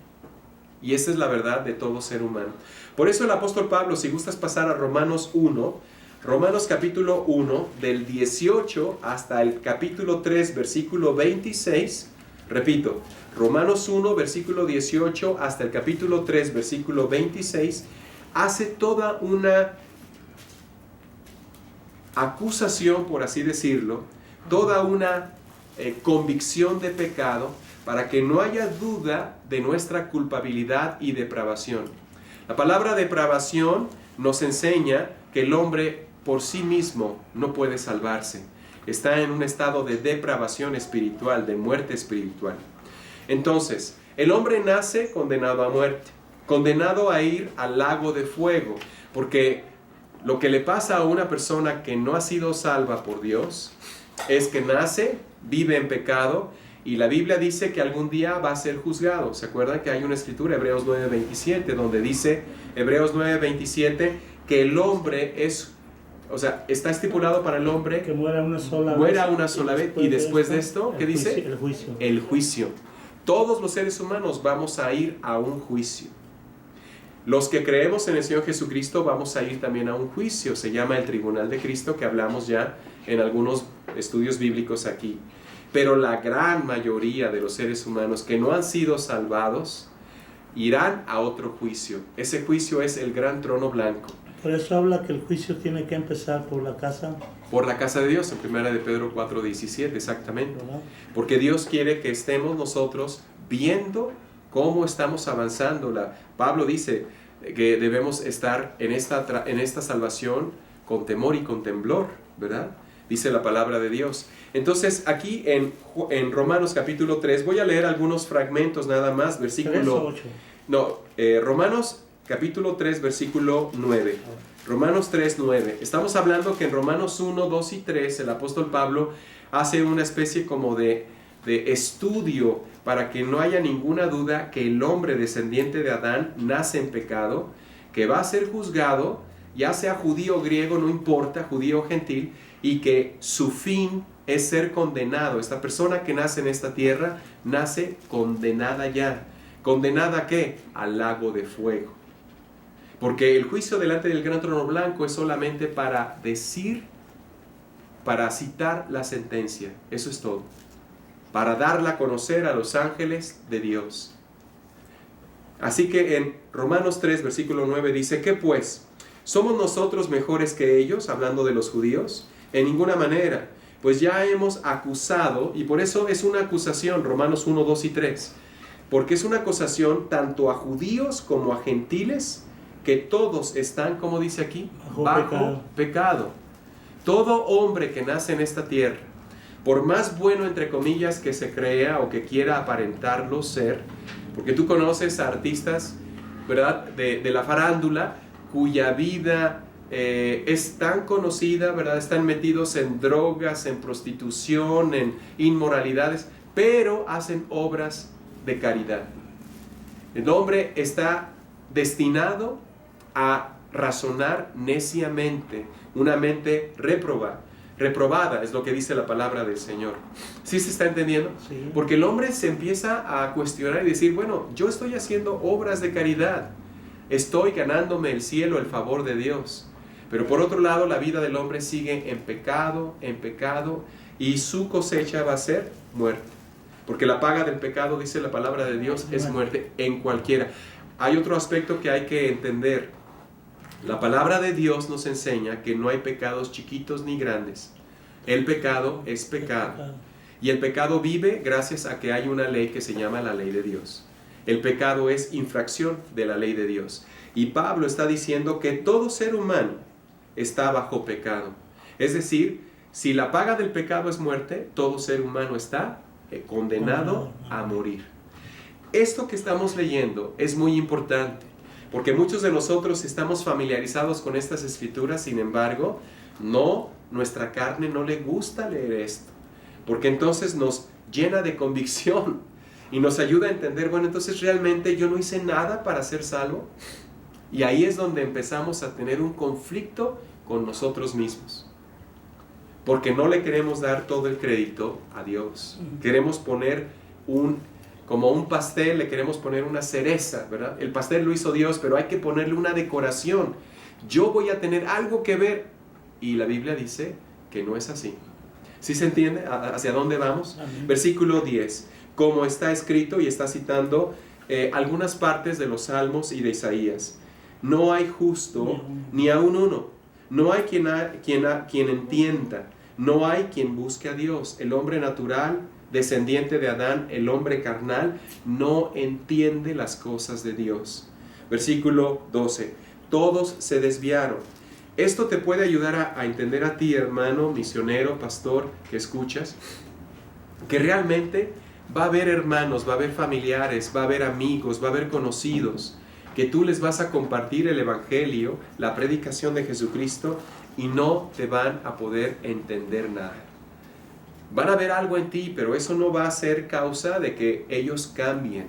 Y esa es la verdad de todo ser humano. Por eso el apóstol Pablo, si gustas pasar a Romanos 1, Romanos capítulo 1, del 18 hasta el capítulo 3, versículo 26, repito, Romanos 1, versículo 18 hasta el capítulo 3, versículo 26, hace toda una acusación, por así decirlo, toda una convicción de pecado, para que no haya duda de nuestra culpabilidad y depravación. La palabra depravación nos enseña que el hombre por sí mismo no puede salvarse. Está en un estado de depravación espiritual, de muerte espiritual. Entonces, el hombre nace condenado a muerte, condenado a ir al lago de fuego, porque lo que le pasa a una persona que no ha sido salva por Dios es que nace, vive en pecado, y la Biblia dice que algún día va a ser juzgado. ¿Se acuerdan que hay una escritura, Hebreos 9:27, donde dice, Hebreos 9:27, que el hombre es, o sea, está estipulado para el hombre que muera una sola vez, y después de esto, ¿qué dice? El juicio. El juicio. Todos los seres humanos vamos a ir a un juicio. Los que creemos en el Señor Jesucristo vamos a ir también a un juicio. Se llama el Tribunal de Cristo, que hablamos ya en algunos estudios bíblicos aquí. Pero la gran mayoría de los seres humanos que no han sido salvados irán a otro juicio. Ese juicio es el gran trono blanco. Por eso habla que el juicio tiene que empezar por la casa. Por la casa de Dios, en 1 de Pedro 4:17, exactamente. ¿Verdad? Porque Dios quiere que estemos nosotros viendo cómo estamos avanzando. Pablo dice que debemos estar en esta salvación con temor y con temblor, ¿verdad? Dice la palabra de Dios. Entonces, aquí en Romanos capítulo 3, voy a leer algunos fragmentos nada más, versículo... 3 o 8. No, Romanos capítulo 3, versículo 9. Romanos 3, 9. Estamos hablando que en Romanos 1, 2 y 3, el apóstol Pablo hace una especie como de estudio para que no haya ninguna duda que el hombre descendiente de Adán nace en pecado, que va a ser juzgado, ya sea judío o griego, no importa, judío o gentil, y que su fin es ser condenado. Esta persona que nace en esta tierra nace condenada ya. ¿Condenada a qué? Al lago de fuego. Porque el juicio delante del gran trono blanco es solamente para decir, para citar la sentencia. Eso es todo. Para darla a conocer a los ángeles de Dios. Así que en Romanos 3, versículo 9 dice, ¿qué pues? ¿Somos nosotros mejores que ellos? Hablando de los judíos. En ninguna manera. Pues ya hemos acusado, y por eso es una acusación, Romanos 1, 2 y 3. Porque es una acusación tanto a judíos como a gentiles, que todos están, como dice aquí, bajo pecado. Todo hombre que nace en esta tierra, por más bueno entre comillas que se crea o que quiera aparentarlo ser, porque tú conoces a artistas, ¿verdad?, de la farándula, cuya vida es tan conocida, ¿verdad?, están metidos en drogas, en prostitución, en inmoralidades, pero hacen obras de caridad. El hombre está destinado a razonar neciamente, una mente reprobada, es lo que dice la palabra del Señor. ¿Sí se está entendiendo? Sí. Porque el hombre se empieza a cuestionar y decir, bueno, yo estoy haciendo obras de caridad, estoy ganándome el cielo, el favor de Dios. Pero por otro lado, la vida del hombre sigue en pecado, y su cosecha va a ser muerte. Porque la paga del pecado, dice la palabra de Dios, es muerte en cualquiera. Hay otro aspecto que hay que entender. La palabra de Dios nos enseña que no hay pecados chiquitos ni grandes. El pecado es pecado. Y el pecado vive gracias a que hay una ley que se llama la ley de Dios. El pecado es infracción de la ley de Dios. Y Pablo está diciendo que todo ser humano está bajo pecado. Es decir, si la paga del pecado es muerte, todo ser humano está condenado a morir. Esto que estamos leyendo es muy importante, porque muchos de nosotros estamos familiarizados con estas escrituras, sin embargo, nuestra carne no le gusta leer esto, porque entonces nos llena de convicción y nos ayuda a entender, bueno, entonces realmente yo no hice nada para ser salvo. Y ahí es donde empezamos a tener un conflicto con nosotros mismos. Porque no le queremos dar todo el crédito a Dios. Queremos poner como un pastel, le queremos poner una cereza, ¿verdad? El pastel lo hizo Dios, pero hay que ponerle una decoración. Yo voy a tener algo que ver. Y la Biblia dice que no es así. ¿Sí se entiende hacia dónde vamos? Amén. Versículo 10. Como está escrito, y está citando algunas partes de los Salmos y de Isaías. No hay justo ni aun uno. No hay quien entienda. No hay quien busque a Dios. El hombre natural, descendiente de Adán, el hombre carnal, no entiende las cosas de Dios. Versículo 12. Todos se desviaron. Esto te puede ayudar a entender a ti, hermano, misionero, pastor, que escuchas, que realmente va a haber hermanos, va a haber familiares, va a haber amigos, va a haber conocidos, que tú les vas a compartir el evangelio, la predicación de Jesucristo, y no te van a poder entender nada. Van a ver algo en ti, pero eso no va a ser causa de que ellos cambien.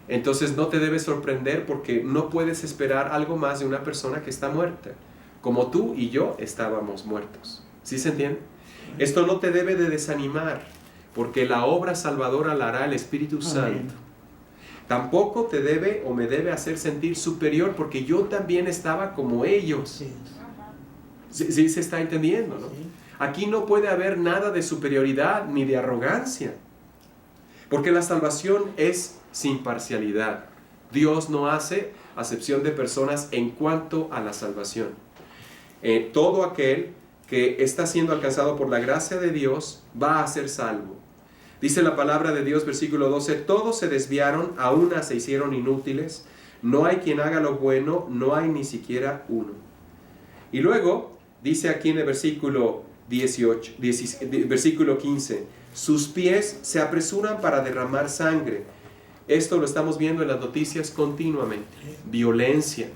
Entonces no te debes sorprender porque no puedes esperar algo más de una persona que está muerta, como tú y yo estábamos muertos. ¿Sí se entiende? Esto no te debe de desanimar, porque la obra salvadora la hará el Espíritu Santo. Tampoco te debe o me debe hacer sentir superior, porque yo también estaba como ellos. Sí se está entendiendo, ¿no? Sí. Aquí no puede haber nada de superioridad ni de arrogancia, porque la salvación es sin parcialidad. Dios no hace acepción de personas en cuanto a la salvación. Todo aquel que está siendo alcanzado por la gracia de Dios va a ser salvo. Dice la palabra de Dios, versículo 12, todos se desviaron, a una se hicieron inútiles, no hay quien haga lo bueno, no hay ni siquiera uno. Y luego dice aquí en el versículo 15, sus pies se apresuran para derramar sangre. Esto lo estamos viendo en las noticias continuamente. Violencia,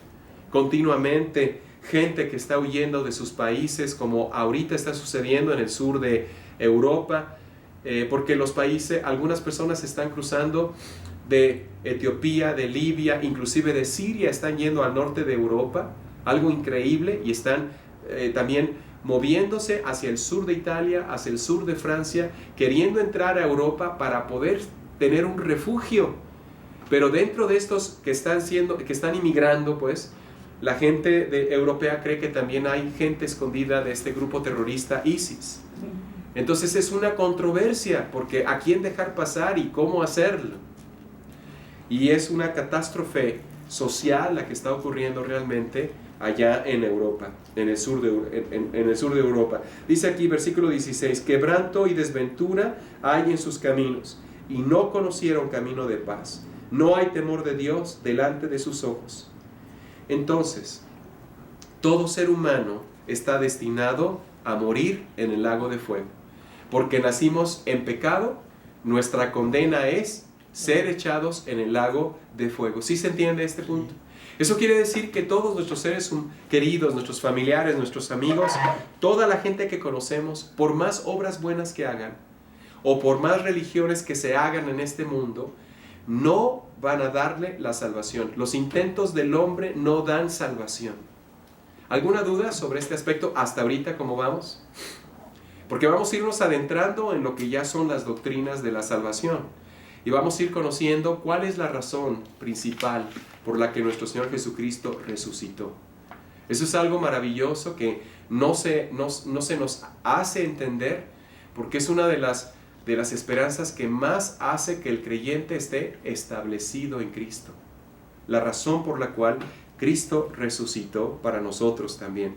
continuamente gente que está huyendo de sus países, como ahorita está sucediendo en el sur de Europa, porque los países, algunas personas están cruzando de Etiopía, de Libia, inclusive de Siria, están yendo al norte de Europa, algo increíble, y están también moviéndose hacia el sur de Italia, hacia el sur de Francia, queriendo entrar a Europa para poder tener un refugio. Pero dentro de estos que están inmigrando, pues, la gente europea cree que también hay gente escondida de este grupo terrorista ISIS. Entonces es una controversia, porque a quién dejar pasar y cómo hacerlo. Y es una catástrofe social la que está ocurriendo realmente allá en Europa, en el sur de Europa. Dice aquí, versículo 16, quebranto y desventura hay en sus caminos, y no conocieron camino de paz. No hay temor de Dios delante de sus ojos. Entonces, todo ser humano está destinado a morir en el lago de fuego. Porque nacimos en pecado, nuestra condena es ser echados en el lago de fuego. ¿Sí se entiende este punto? Eso quiere decir que todos nuestros seres queridos, nuestros familiares, nuestros amigos, toda la gente que conocemos, por más obras buenas que hagan, o por más religiones que se hagan en este mundo, no van a darle la salvación. Los intentos del hombre no dan salvación. ¿Alguna duda sobre este aspecto hasta ahorita, cómo vamos? Porque vamos a irnos adentrando en lo que ya son las doctrinas de la salvación. Y vamos a ir conociendo cuál es la razón principal por la que nuestro Señor Jesucristo resucitó. Eso es algo maravilloso que no se nos hace entender, porque es una de las esperanzas que más hace que el creyente esté establecido en Cristo. La razón por la cual Cristo resucitó para nosotros también.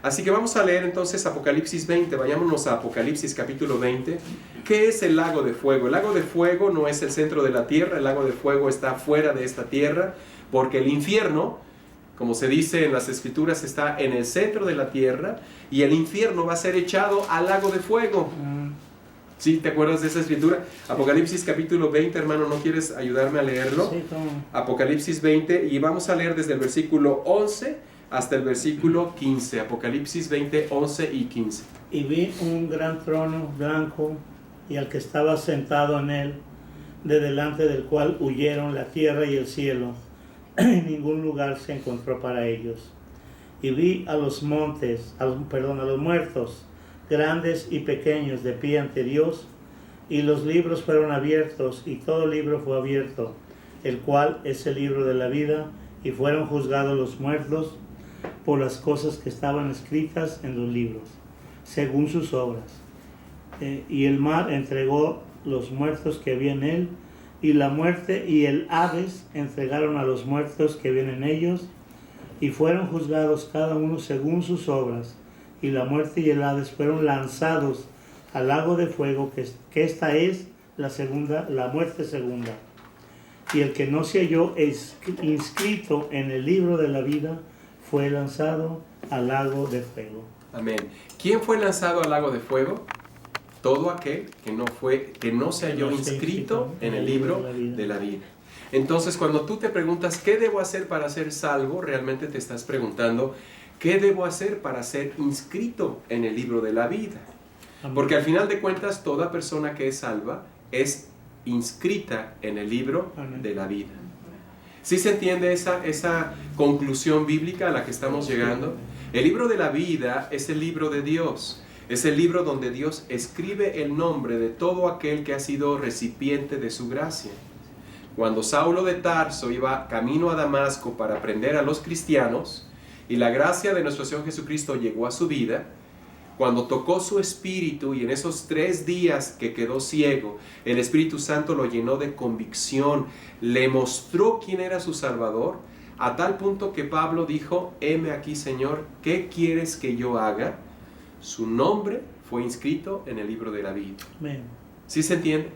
Así que vamos a leer entonces Apocalipsis 20, vayámonos a Apocalipsis capítulo 20. ¿Qué es el lago de fuego? El lago de fuego no es el centro de la tierra, el lago de fuego está fuera de esta tierra, porque el infierno, como se dice en las escrituras, está en el centro de la tierra, y el infierno va a ser echado al lago de fuego. ¿Sí? ¿Te acuerdas de esa escritura? Sí. Apocalipsis capítulo 20, hermano, ¿no quieres ayudarme a leerlo? Sí, ¿cómo? Apocalipsis 20, y vamos a leer desde el versículo 11 hasta el versículo 15. Apocalipsis 20, 11 y 15. Y vi un gran trono blanco, y al que estaba sentado en él, de delante del cual huyeron la tierra y el cielo, y ningún lugar se encontró para ellos. Y vi a los muertos, grandes y pequeños, de pie ante Dios, y los libros fueron abiertos, y todo libro fue abierto, el cual es el libro de la vida, y fueron juzgados los muertos por las cosas que estaban escritas en los libros, según sus obras. Y el mar entregó los muertos que había en él, y la muerte y el Hades entregaron a los muertos que habían en ellos, y fueron juzgados cada uno según sus obras. Y la muerte y el Hades fueron lanzados al lago de fuego, que esta es la muerte segunda. Y el que no se halló inscrito en el libro de la vida fue lanzado al lago de fuego. Amén. ¿Quién fue lanzado al lago de fuego? Todo aquel que no se halló inscrito en el libro de la vida. Entonces, cuando tú te preguntas, ¿qué debo hacer para ser salvo? Realmente te estás preguntando, ¿qué debo hacer para ser inscrito en el libro de la vida? Amén. Porque al final de cuentas, toda persona que es salva es inscrita en el libro Amén. de la vida. ¿Sí se entiende esa conclusión bíblica a la que estamos llegando? El libro de la vida es el libro de Dios. Es el libro donde Dios escribe el nombre de todo aquel que ha sido recipiente de su gracia. Cuando Saulo de Tarso iba camino a Damasco para aprender a los cristianos, y la gracia de nuestro Señor Jesucristo llegó a su vida, cuando tocó su espíritu y en esos 3 días que quedó ciego, el Espíritu Santo lo llenó de convicción, le mostró quién era su Salvador, a tal punto que Pablo dijo: heme aquí, Señor, ¿qué quieres que yo haga? Su nombre fue inscrito en el libro de la vida. Amén. ¿Sí se entiende?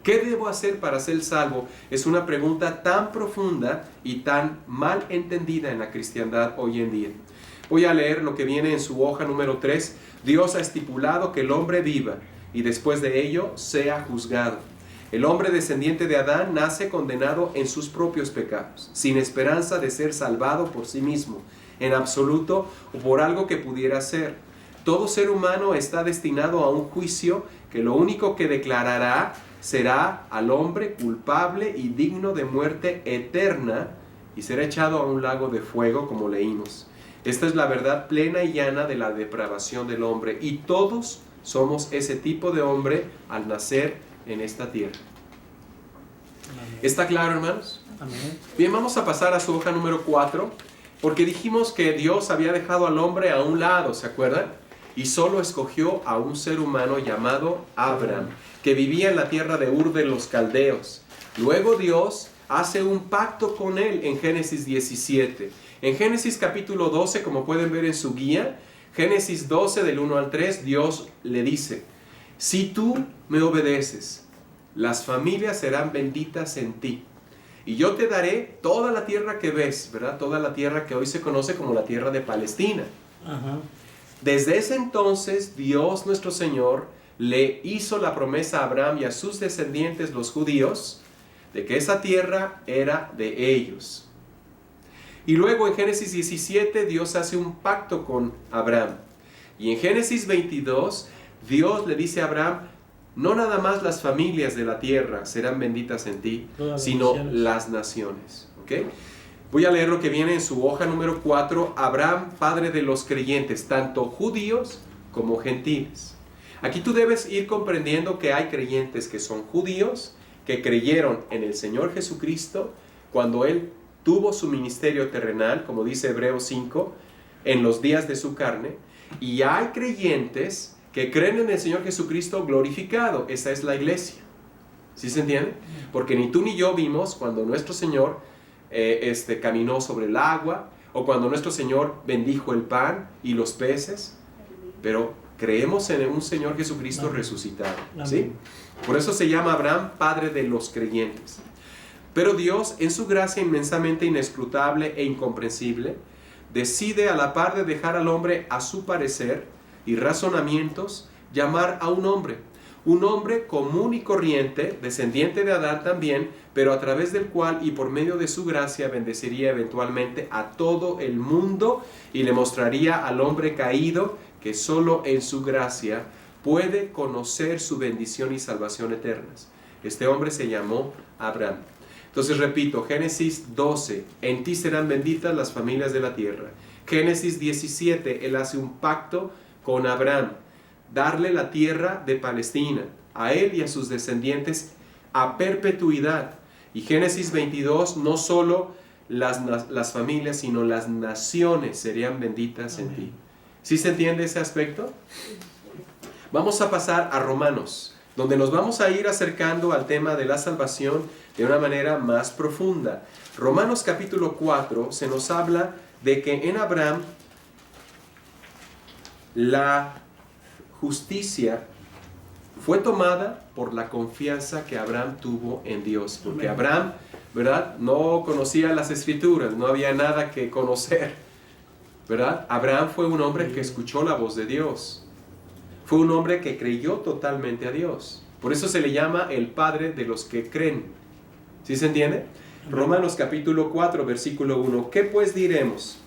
¿Qué debo hacer para ser salvo? Es una pregunta tan profunda y tan mal entendida en la cristiandad hoy en día. Voy a leer lo que viene en su hoja número 3. Dios ha estipulado que el hombre viva y después de ello sea juzgado. El hombre descendiente de Adán nace condenado en sus propios pecados, sin esperanza de ser salvado por sí mismo, en absoluto o por algo que pudiera ser. Todo ser humano está destinado a un juicio que lo único que declarará será al hombre culpable y digno de muerte eterna y será echado a un lago de fuego, como leímos. Esta es la verdad plena y llana de la depravación del hombre, y todos somos ese tipo de hombre al nacer en esta tierra. Amén. ¿Está claro, hermanos? Amén. Bien, vamos a pasar a su hoja número 4, porque dijimos que Dios había dejado al hombre a un lado, ¿se acuerdan? Y solo escogió a un ser humano llamado Abraham, que vivía en la tierra de Ur de los Caldeos. Luego Dios hace un pacto con él en Génesis 17. En Génesis capítulo 12, como pueden ver en su guía, Génesis 12 del 1 al 3, Dios le dice: si tú me obedeces, las familias serán benditas en ti. Y yo te daré toda la tierra que ves, ¿verdad? Toda la tierra que hoy se conoce como la tierra de Palestina. Ajá. Desde ese entonces, Dios nuestro Señor le hizo la promesa a Abraham y a sus descendientes, los judíos, de que esa tierra era de ellos. Y luego en Génesis 17, Dios hace un pacto con Abraham. Y en Génesis 22, Dios le dice a Abraham: no nada más las familias de la tierra serán benditas en ti, Todas sino las las naciones. ¿Okay? Voy a leer lo que viene en su hoja número 4. Abraham, padre de los creyentes, tanto judíos como gentiles. Aquí tú debes ir comprendiendo que hay creyentes que son judíos, que creyeron en el Señor Jesucristo cuando Él tuvo su ministerio terrenal, como dice Hebreos 5, en los días de su carne. Y hay creyentes que creen en el Señor Jesucristo glorificado. Esa es la iglesia. ¿Sí se entiende? Porque ni tú ni yo vimos cuando nuestro Señor caminó sobre el agua, o cuando nuestro Señor bendijo el pan y los peces, pero creemos en un Señor Jesucristo Amén. Resucitado. Amén. ¿Sí? Por eso se llama Abraham padre de los creyentes. Pero Dios, en su gracia inmensamente inescrutable e incomprensible, decide, a la par de dejar al hombre a su parecer y razonamientos, llamar a un hombre común y corriente, descendiente de Adán también, pero a través del cual y por medio de su gracia bendeciría eventualmente a todo el mundo y le mostraría al hombre caído que solo en su gracia puede conocer su bendición y salvación eternas. Este hombre se llamó Abraham. Entonces repito, Génesis 12, en ti serán benditas las familias de la tierra. Génesis 17, Él hace un pacto con Abraham, darle la tierra de Palestina, a él y a sus descendientes a perpetuidad. Y Génesis 22, no solo las familias, sino las naciones serían benditas en ti. ¿Sí se entiende ese aspecto? Vamos a pasar a Romanos, donde nos vamos a ir acercando al tema de la salvación de una manera más profunda. Romanos capítulo 4 se nos habla de que en Abraham la justicia fue tomada por la confianza que Abraham tuvo en Dios. Porque Abraham, ¿verdad?, no conocía las Escrituras, no había nada que conocer, ¿verdad? Abraham fue un hombre que escuchó la voz de Dios. Fue un hombre que creyó totalmente a Dios. Por eso se le llama el padre de los que creen. ¿Sí se entiende? Romanos capítulo 4, versículo 1. ¿Qué pues diremos?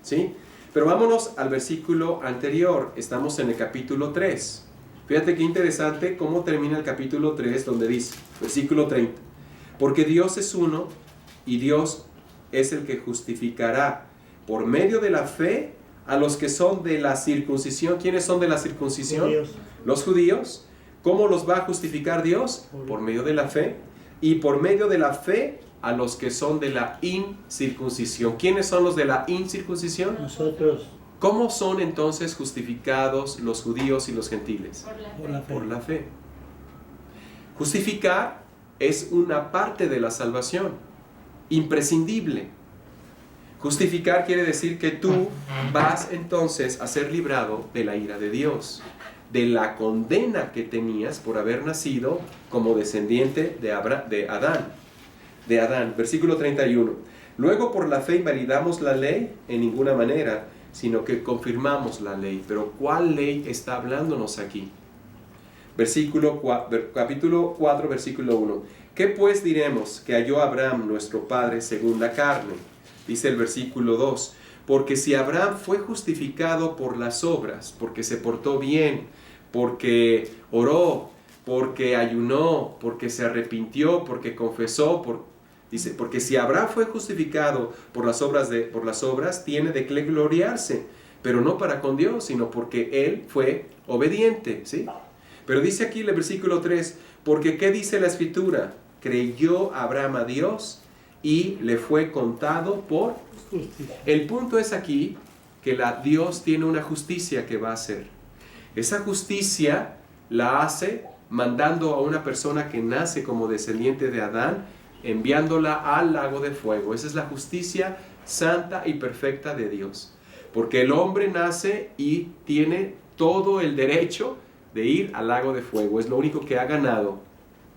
¿Sí? Pero vámonos al versículo anterior. Estamos en el capítulo 3. Fíjate qué interesante cómo termina el capítulo 3, donde dice, versículo 30, porque Dios es uno y Dios es el que justificará por medio de la fe a los que son de la circuncisión. ¿Quiénes son de la circuncisión? Judíos. Los judíos. ¿Cómo los va a justificar Dios? Por medio de la fe. Y por medio de la fe a los que son de la incircuncisión. ¿Quiénes son los de la incircuncisión? Nosotros. ¿Cómo son entonces justificados los judíos y los gentiles? Por la fe. Por la fe. Justificar es una parte de la salvación, imprescindible. Justificar quiere decir que tú vas entonces a ser librado de la ira de Dios, de la condena que tenías por haber nacido como descendiente de Adán. Versículo 31. Luego por la fe invalidamos la ley en ninguna manera, sino que confirmamos la ley. Pero ¿cuál ley está hablándonos aquí? Capítulo 4, versículo 1. ¿Qué pues diremos que halló Abraham nuestro padre según la carne? Dice el versículo 2. Porque si Abraham fue justificado por las obras, porque se portó bien, porque oró, porque ayunó, porque se arrepintió, porque confesó, dice, porque si Abraham fue justificado por las obras, tiene de qué gloriarse, pero no para con Dios, sino porque él fue obediente, ¿sí? Pero dice aquí el versículo 3, porque ¿qué dice la Escritura? Creyó Abraham a Dios y le fue contado por Justicia. El punto es aquí que Dios tiene una justicia que va a hacer. Esa justicia la hace mandando a una persona que nace como descendiente de Adán, enviándola al lago de fuego. Esa es la justicia santa y perfecta de Dios. Porque el hombre nace y tiene todo el derecho de ir al lago de fuego. Es lo único que ha ganado.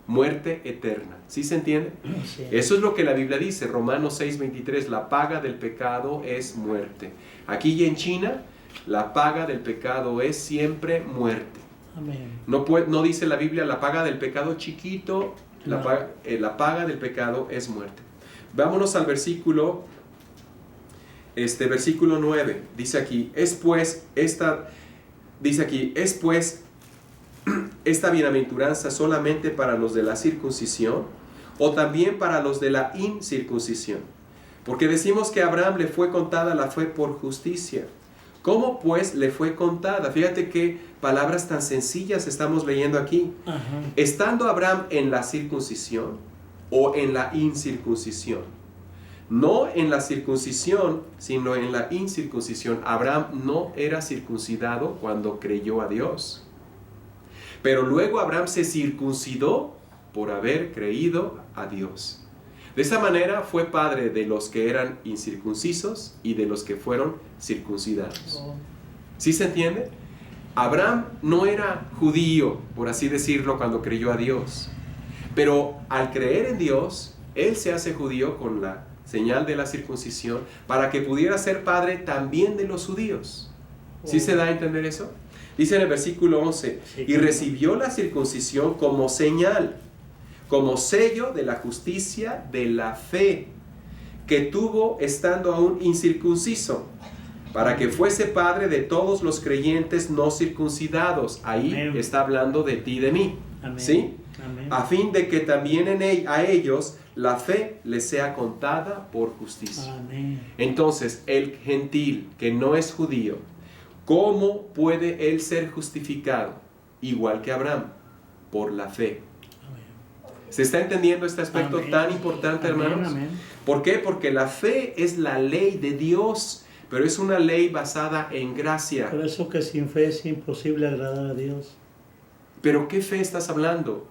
Muerte eterna. ¿Sí se entiende? Sí. Eso es lo que la Biblia dice, Romanos 6:23, la paga del pecado es muerte. Aquí y en China, la paga del pecado es siempre muerte. Amén. No dice la Biblia la paga del pecado chiquito, No. la paga del pecado es muerte. Vámonos al versículo 9, dice aquí, es pues esta bienaventuranza solamente para los de la circuncisión o también para los de la incircuncisión. Porque decimos que a Abraham le fue contada la fe por justicia. ¿Cómo pues le fue contada? Fíjate qué palabras tan sencillas estamos leyendo aquí. Ajá. Estando Abraham en la circuncisión o en la incircuncisión. No en la circuncisión, sino en la incircuncisión. Abraham no era circuncidado cuando creyó a Dios. Pero luego Abraham se circuncidó por haber creído a Dios. De esa manera fue padre de los que eran incircuncisos y de los que fueron circuncidados. Oh. ¿Sí se entiende? Abraham no era judío, por así decirlo, cuando creyó a Dios. Pero al creer en Dios, él se hace judío con la señal de la circuncisión para que pudiera ser padre también de los judíos. ¿Sí se da a entender eso? Dice en el versículo 11, Sí, y recibió la circuncisión como señal, como sello de la justicia de la fe que tuvo estando aún incircunciso, para que fuese padre de todos los creyentes no circuncidados. Ahí Amén. está hablando de ti y de mí. Amén. ¿Sí? Amén. A fin de que también a ellos la fe les sea contada por justicia. Amén. Entonces, el gentil que no es judío, ¿cómo puede él ser justificado? Igual que Abraham, por la fe. ¿Se está entendiendo este aspecto Amén. tan importante, Amén, hermanos? amén. ¿Por qué? Porque la fe es la ley de Dios, pero es una ley basada en gracia. Por eso que sin fe es imposible agradar a Dios. ¿Pero qué fe estás hablando?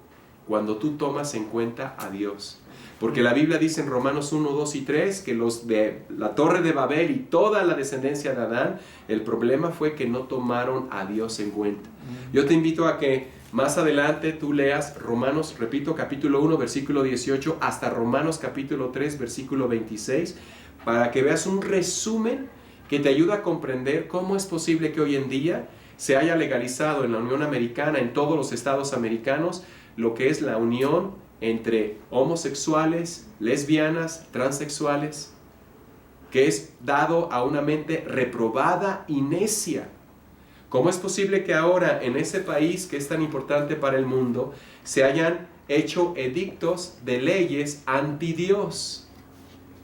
Cuando tú tomas en cuenta a Dios. Porque la Biblia dice en Romanos 1, 2 y 3 que los de la Torre de Babel y toda la descendencia de Adán, el problema fue que no tomaron a Dios en cuenta. Yo te invito a que más adelante tú leas Romanos, repito, capítulo 1, versículo 18, hasta Romanos capítulo 3, versículo 26, para que veas un resumen que te ayuda a comprender cómo es posible que hoy en día se haya legalizado en la Unión Americana, en todos los estados americanos, lo que es la unión entre homosexuales, lesbianas, transexuales, que es dado a una mente reprobada y necia. ¿Cómo es posible que ahora en ese país que es tan importante para el mundo se hayan hecho edictos de leyes anti Dios?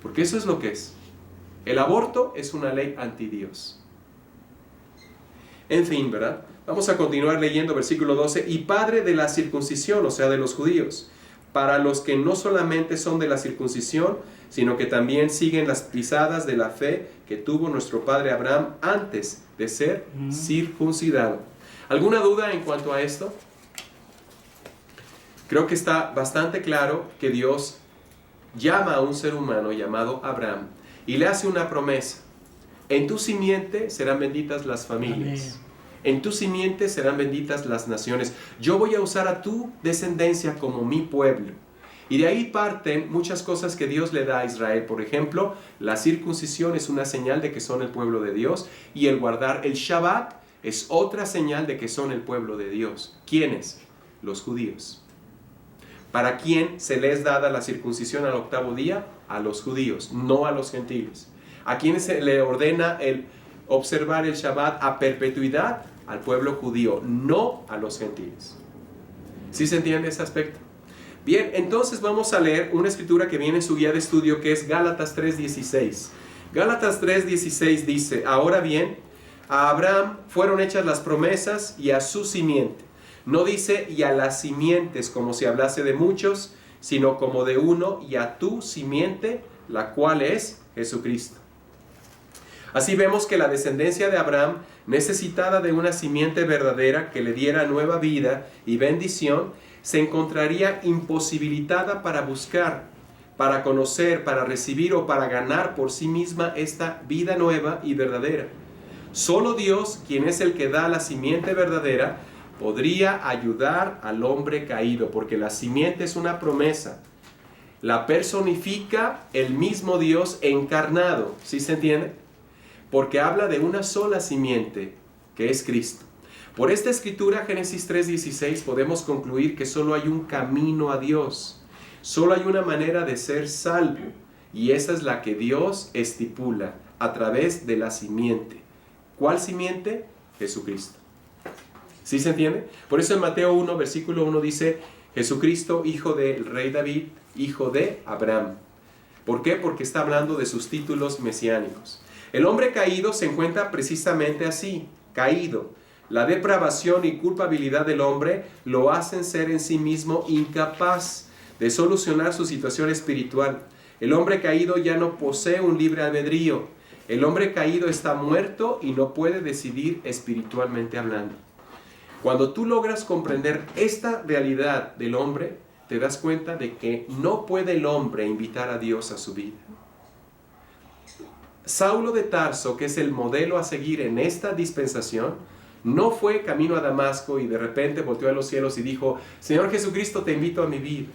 Porque eso es lo que es. El aborto es una ley anti Dios. En fin, ¿verdad? Vamos a continuar leyendo versículo 12. Y padre de la circuncisión, o sea, de los judíos, para los que no solamente son de la circuncisión, sino que también siguen las pisadas de la fe que tuvo nuestro padre Abraham antes de ser circuncidado. ¿Alguna duda en cuanto a esto? Creo que está bastante claro que Dios llama a un ser humano llamado Abraham y le hace una promesa. En tu simiente serán benditas las familias. Amén. En tu simiente serán benditas las naciones. Yo voy a usar a tu descendencia como mi pueblo. Y de ahí parten muchas cosas que Dios le da a Israel. Por ejemplo, la circuncisión es una señal de que son el pueblo de Dios. Y el guardar el Shabbat es otra señal de que son el pueblo de Dios. ¿Quiénes? Los judíos. ¿Para quién se les dada la circuncisión al 8º día? A los judíos, no a los gentiles. ¿A quién se le ordena el observar el Shabbat a perpetuidad? Al pueblo judío, no a los gentiles. ¿Sí se entiende ese aspecto? Bien, entonces vamos a leer una escritura que viene en su guía de estudio, que es Gálatas 3:16. Gálatas 3:16 dice: ahora bien, a Abraham fueron hechas las promesas y a su simiente. No dice y a las simientes como si hablase de muchos, sino como de uno, y a tu simiente, la cual es Jesucristo. Así vemos que la descendencia de Abraham, necesitada de una simiente verdadera que le diera nueva vida y bendición, se encontraría imposibilitada para buscar, para conocer, para recibir o para ganar por sí misma esta vida nueva y verdadera. Solo Dios, quien es el que da la simiente verdadera, podría ayudar al hombre caído, porque la simiente es una promesa. La personifica el mismo Dios encarnado, ¿sí se entiende? Porque habla de una sola simiente, que es Cristo. Por esta escritura, Génesis 3:16, podemos concluir que solo hay un camino a Dios. Solo hay una manera de ser salvo, y esa es la que Dios estipula a través de la simiente. ¿Cuál simiente? Jesucristo. ¿Sí se entiende? Por eso en Mateo 1, versículo 1 dice: Jesucristo, hijo del rey David, hijo de Abraham. ¿Por qué? Porque está hablando de sus títulos mesiánicos. El hombre caído se encuentra precisamente así, caído. La depravación y culpabilidad del hombre lo hacen ser en sí mismo incapaz de solucionar su situación espiritual. El hombre caído ya no posee un libre albedrío. El hombre caído está muerto y no puede decidir espiritualmente hablando. Cuando tú logras comprender esta realidad del hombre, te das cuenta de que no puede el hombre invitar a Dios a su vida. Saulo de Tarso, que es el modelo a seguir en esta dispensación, no fue camino a Damasco y de repente volteó a los cielos y dijo: Señor Jesucristo, te invito a mi vida.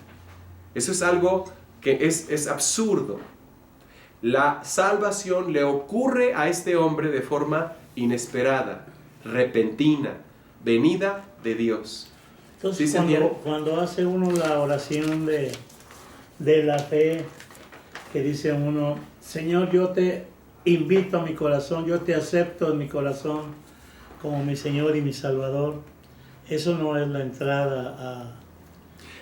Eso es algo que es absurdo. La salvación le ocurre a este hombre de forma inesperada, repentina, venida de Dios. Entonces, ¿Sí cuando hace uno la oración de la fe, que dice uno: Señor, yo te invito a mi corazón, yo te acepto en mi corazón como mi Señor y mi Salvador, eso no es la entrada a...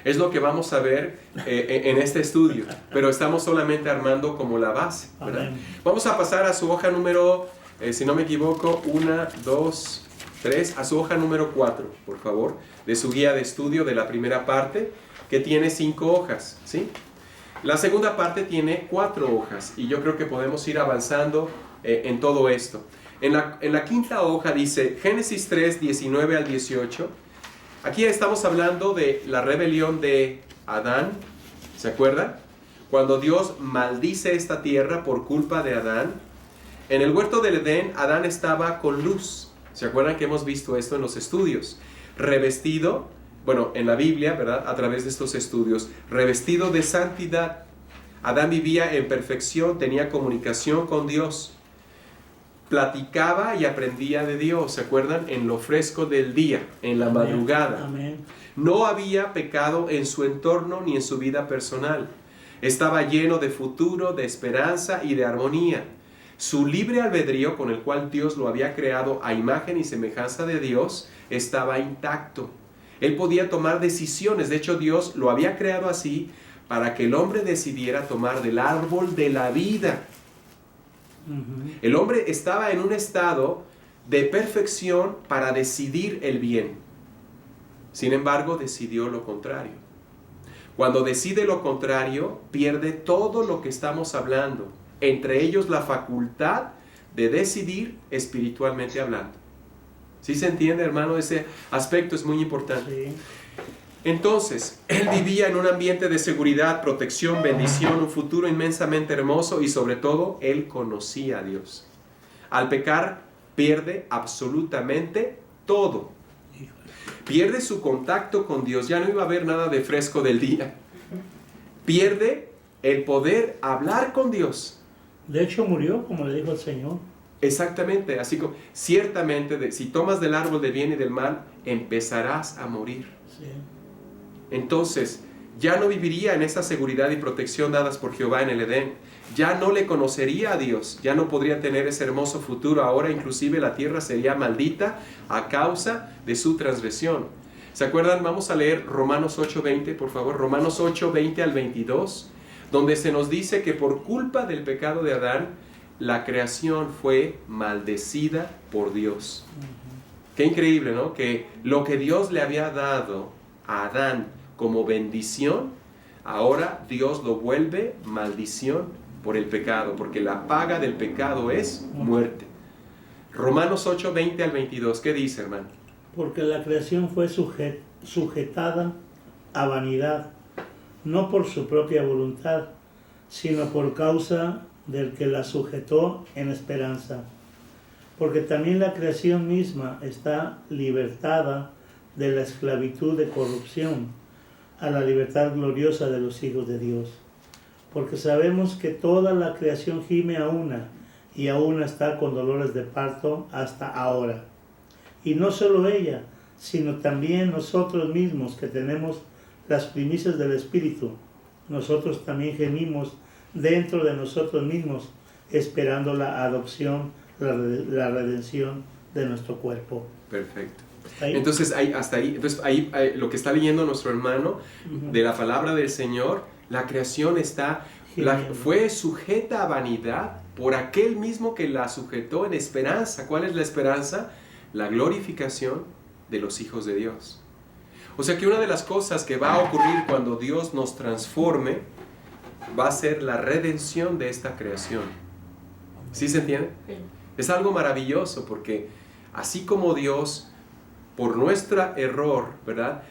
Es lo que vamos a ver en este estudio, pero estamos solamente armando como la base, ¿verdad? Vamos a pasar a su hoja número, si no me equivoco, 1, 2, 3, a su hoja número 4, por favor, de su guía de estudio de la primera parte, que tiene 5 hojas, ¿sí? La segunda parte tiene 4 hojas, y yo creo que podemos ir avanzando en todo esto. En la quinta hoja dice Génesis 3, 19 al 18. Aquí estamos hablando de la rebelión de Adán, ¿se acuerdan? Cuando Dios maldice esta tierra por culpa de Adán. En el huerto del Edén, Adán estaba con luz. ¿Se acuerdan que hemos visto esto en los estudios? Revestido, bueno, en la Biblia, ¿verdad? A través de estos estudios, revestido de santidad. Adán vivía en perfección, tenía comunicación con Dios. Platicaba y aprendía de Dios, ¿se acuerdan? En lo fresco del día, en la madrugada. Amén. No había pecado en su entorno ni en su vida personal. Estaba lleno de futuro, de esperanza y de armonía. Su libre albedrío, con el cual Dios lo había creado a imagen y semejanza de Dios, estaba intacto. Él podía tomar decisiones. De hecho, Dios lo había creado así para que el hombre decidiera tomar del árbol de la vida. El hombre estaba en un estado de perfección para decidir el bien. Sin embargo, decidió lo contrario. Cuando decide lo contrario, pierde todo lo que estamos hablando, entre ellos la facultad de decidir espiritualmente hablando. ¿Sí se entiende, hermano? Ese aspecto es muy importante. Sí. Entonces, él vivía en un ambiente de seguridad, protección, bendición, un futuro inmensamente hermoso y sobre todo, él conocía a Dios. Al pecar, pierde absolutamente todo. Pierde su contacto con Dios, ya no iba a haber nada de fresco del día. Pierde el poder hablar con Dios. De hecho murió, como le dijo el Señor. Exactamente, así como ciertamente si tomas del árbol del bien y del mal, empezarás a morir. Sí. Entonces, ya no viviría en esa seguridad y protección dadas por Jehová en el Edén. Ya no le conocería a Dios, ya no podría tener ese hermoso futuro. Ahora inclusive la tierra sería maldita a causa de su transgresión. ¿Se acuerdan? Vamos a leer Romanos 8:20, por favor. Romanos 8:20 al 22, donde se nos dice que por culpa del pecado de Adán, la creación fue maldecida por Dios. Qué increíble, ¿no? Que lo que Dios le había dado a Adán como bendición, ahora Dios lo vuelve maldición por el pecado, porque la paga del pecado es muerte. Romanos 8:20 al 22, ¿qué dice, hermano? Porque la creación fue sujetada a vanidad, no por su propia voluntad, sino por causa del que la sujetó en esperanza. Porque también la creación misma está libertada de la esclavitud de corrupción a la libertad gloriosa de los hijos de Dios. Porque sabemos que toda la creación gime a una, y aún está con dolores de parto hasta ahora. Y no solo ella, sino también nosotros mismos que tenemos las primicias del Espíritu. Nosotros también gemimos dentro de nosotros mismos, esperando la adopción, la redención de nuestro cuerpo. Perfecto. ¿Ahí? Entonces, ahí lo que está leyendo nuestro hermano de la palabra del Señor, la creación fue sujeta a vanidad por aquel mismo que la sujetó en esperanza. ¿Cuál es la esperanza? La glorificación de los hijos de Dios. O sea que una de las cosas que va a ocurrir cuando Dios nos transforme va a ser la redención de esta creación. ¿Sí se entiende? Sí. Es algo maravilloso porque así como Dios, por nuestro error, ¿verdad?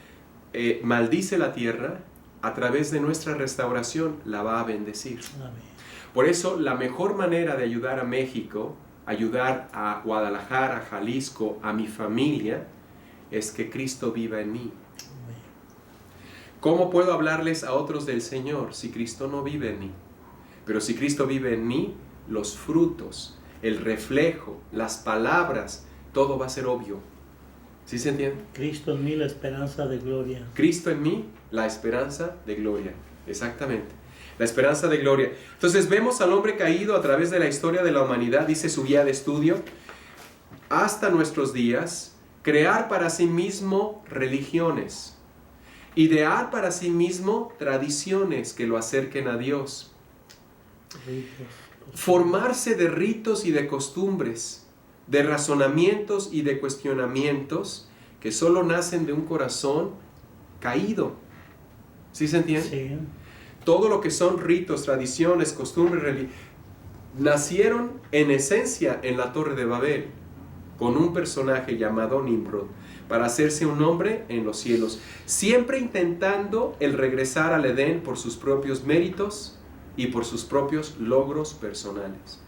Maldice la tierra, a través de nuestra restauración la va a bendecir. Amén. Por eso la mejor manera de ayudar a México, ayudar a Guadalajara, a Jalisco, a mi familia, es que Cristo viva en mí. ¿Cómo puedo hablarles a otros del Señor si Cristo no vive en mí? Pero si Cristo vive en mí, los frutos, el reflejo, las palabras, todo va a ser obvio. ¿Sí se entiende? Cristo en mí, la esperanza de gloria. Cristo en mí, la esperanza de gloria. Exactamente. La esperanza de gloria. Entonces vemos al hombre caído a través de la historia de la humanidad, dice su guía de estudio, hasta nuestros días, crear para sí mismo religiones, idear para sí mismo tradiciones que lo acerquen a Dios, formarse de ritos y de costumbres, de razonamientos y de cuestionamientos que solo nacen de un corazón caído. ¿Sí se entiende? Sí. Todo lo que son ritos, tradiciones, costumbres, nacieron en esencia en la Torre de Babel, con un personaje llamado Nimrod, para hacerse un hombre en los cielos, siempre intentando el regresar al Edén por sus propios méritos y por sus propios logros personales.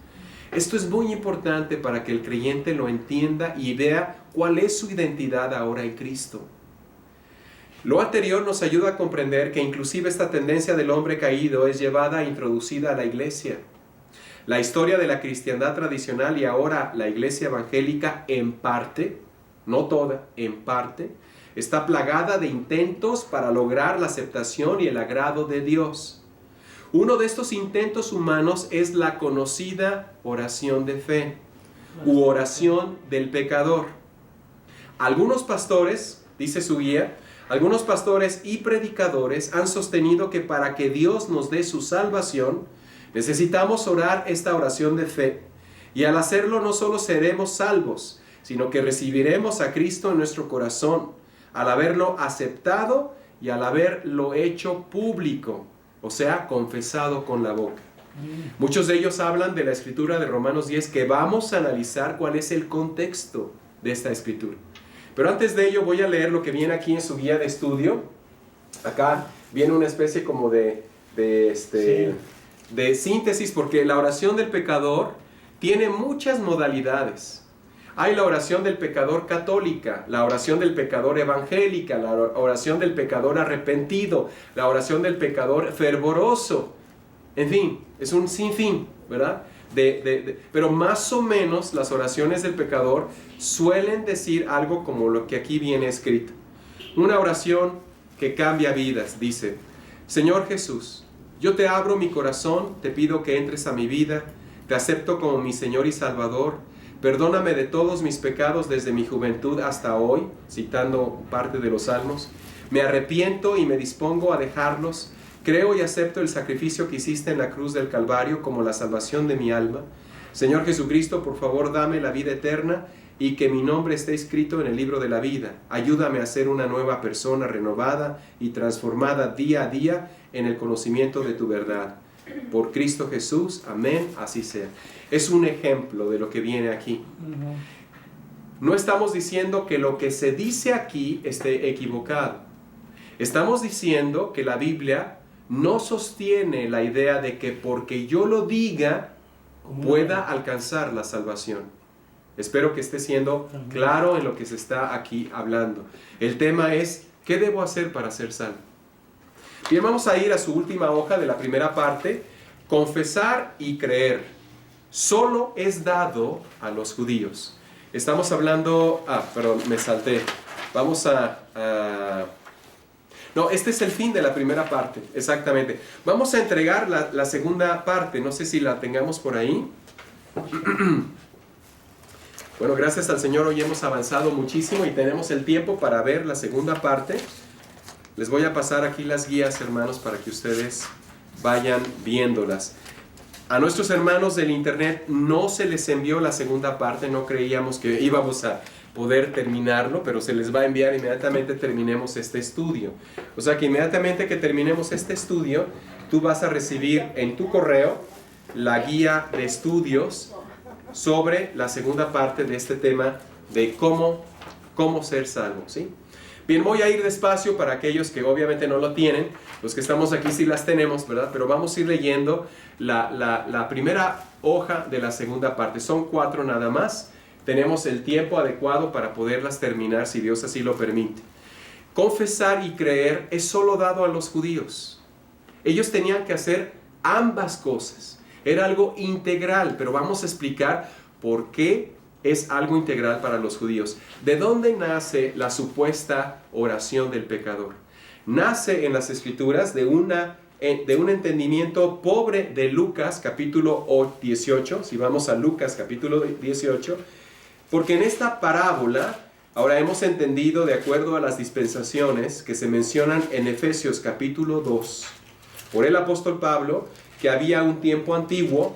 Esto es muy importante para que el creyente lo entienda y vea cuál es su identidad ahora en Cristo. Lo anterior nos ayuda a comprender que inclusive esta tendencia del hombre caído es llevada e introducida a la iglesia. La historia de la cristiandad tradicional y ahora la iglesia evangélica en parte, no toda, en parte, está plagada de intentos para lograr la aceptación y el agrado de Dios. Uno de estos intentos humanos es la conocida oración de fe u oración del pecador. Algunos pastores, dice su guía, algunos pastores y predicadores han sostenido que para que Dios nos dé su salvación, necesitamos orar esta oración de fe. Y al hacerlo no solo seremos salvos, sino que recibiremos a Cristo en nuestro corazón, al haberlo aceptado y al haberlo hecho público, o sea, confesado con la boca. Muchos de ellos hablan de la escritura de Romanos 10, que vamos a analizar cuál es el contexto de esta escritura. Pero antes de ello voy a leer lo que viene aquí en su guía de estudio. Acá viene una especie como de síntesis, porque la oración del pecador tiene muchas modalidades. Hay la oración del pecador católica, la oración del pecador evangélica, la oración del pecador arrepentido, la oración del pecador fervoroso. En fin, es un sinfín, ¿verdad? Pero más o menos las oraciones del pecador suelen decir algo como lo que aquí viene escrito. Una oración que cambia vidas, dice: Señor Jesús, yo te abro mi corazón, te pido que entres a mi vida, te acepto como mi Señor y Salvador. Perdóname de todos mis pecados desde mi juventud hasta hoy, citando parte de los Salmos. Me arrepiento y me dispongo a dejarlos. Creo y acepto el sacrificio que hiciste en la cruz del Calvario como la salvación de mi alma. Señor Jesucristo, por favor, dame la vida eterna y que mi nombre esté escrito en el libro de la vida. Ayúdame a ser una nueva persona renovada y transformada día a día en el conocimiento de tu verdad. Por Cristo Jesús, amén, así sea. Es un ejemplo de lo que viene aquí. No estamos diciendo que lo que se dice aquí esté equivocado. Estamos diciendo que la Biblia no sostiene la idea de que porque yo lo diga pueda alcanzar la salvación. Espero que esté siendo claro en lo que se está aquí hablando. El tema es: ¿qué debo hacer para ser salvo? Bien, vamos a ir a su última hoja de la primera parte. Confesar y creer solo es dado a los judíos. Estamos hablando... perdón, me salté. Vamos No, este es el fin de la primera parte, exactamente. Vamos a entregar la segunda parte, no sé si la tengamos por ahí. Bueno, gracias al Señor hoy hemos avanzado muchísimo y tenemos el tiempo para ver la segunda parte. Les voy a pasar aquí las guías, hermanos, para que ustedes vayan viéndolas. A nuestros hermanos del internet no se les envió la segunda parte, no creíamos que íbamos a poder terminarlo, pero se les va a enviar inmediatamente terminemos este estudio. O sea que inmediatamente que terminemos este estudio, tú vas a recibir en tu correo la guía de estudios sobre la segunda parte de este tema de cómo ser salvo, ¿sí? Bien, voy a ir despacio para aquellos que obviamente no lo tienen. Los que estamos aquí sí las tenemos, ¿verdad? Pero vamos a ir leyendo la primera hoja de la segunda parte. Son 4 nada más. Tenemos el tiempo adecuado para poderlas terminar si Dios así lo permite. Confesar y creer es solo dado a los judíos. Ellos tenían que hacer ambas cosas. Era algo integral, pero vamos a explicar por qué es algo integral para los judíos. ¿De dónde nace la supuesta oración del pecador? Nace en las Escrituras de un entendimiento pobre de Lucas capítulo 18, si vamos a Lucas capítulo 18, porque en esta parábola, ahora hemos entendido de acuerdo a las dispensaciones que se mencionan en Efesios capítulo 2, por el apóstol Pablo, que había un tiempo antiguo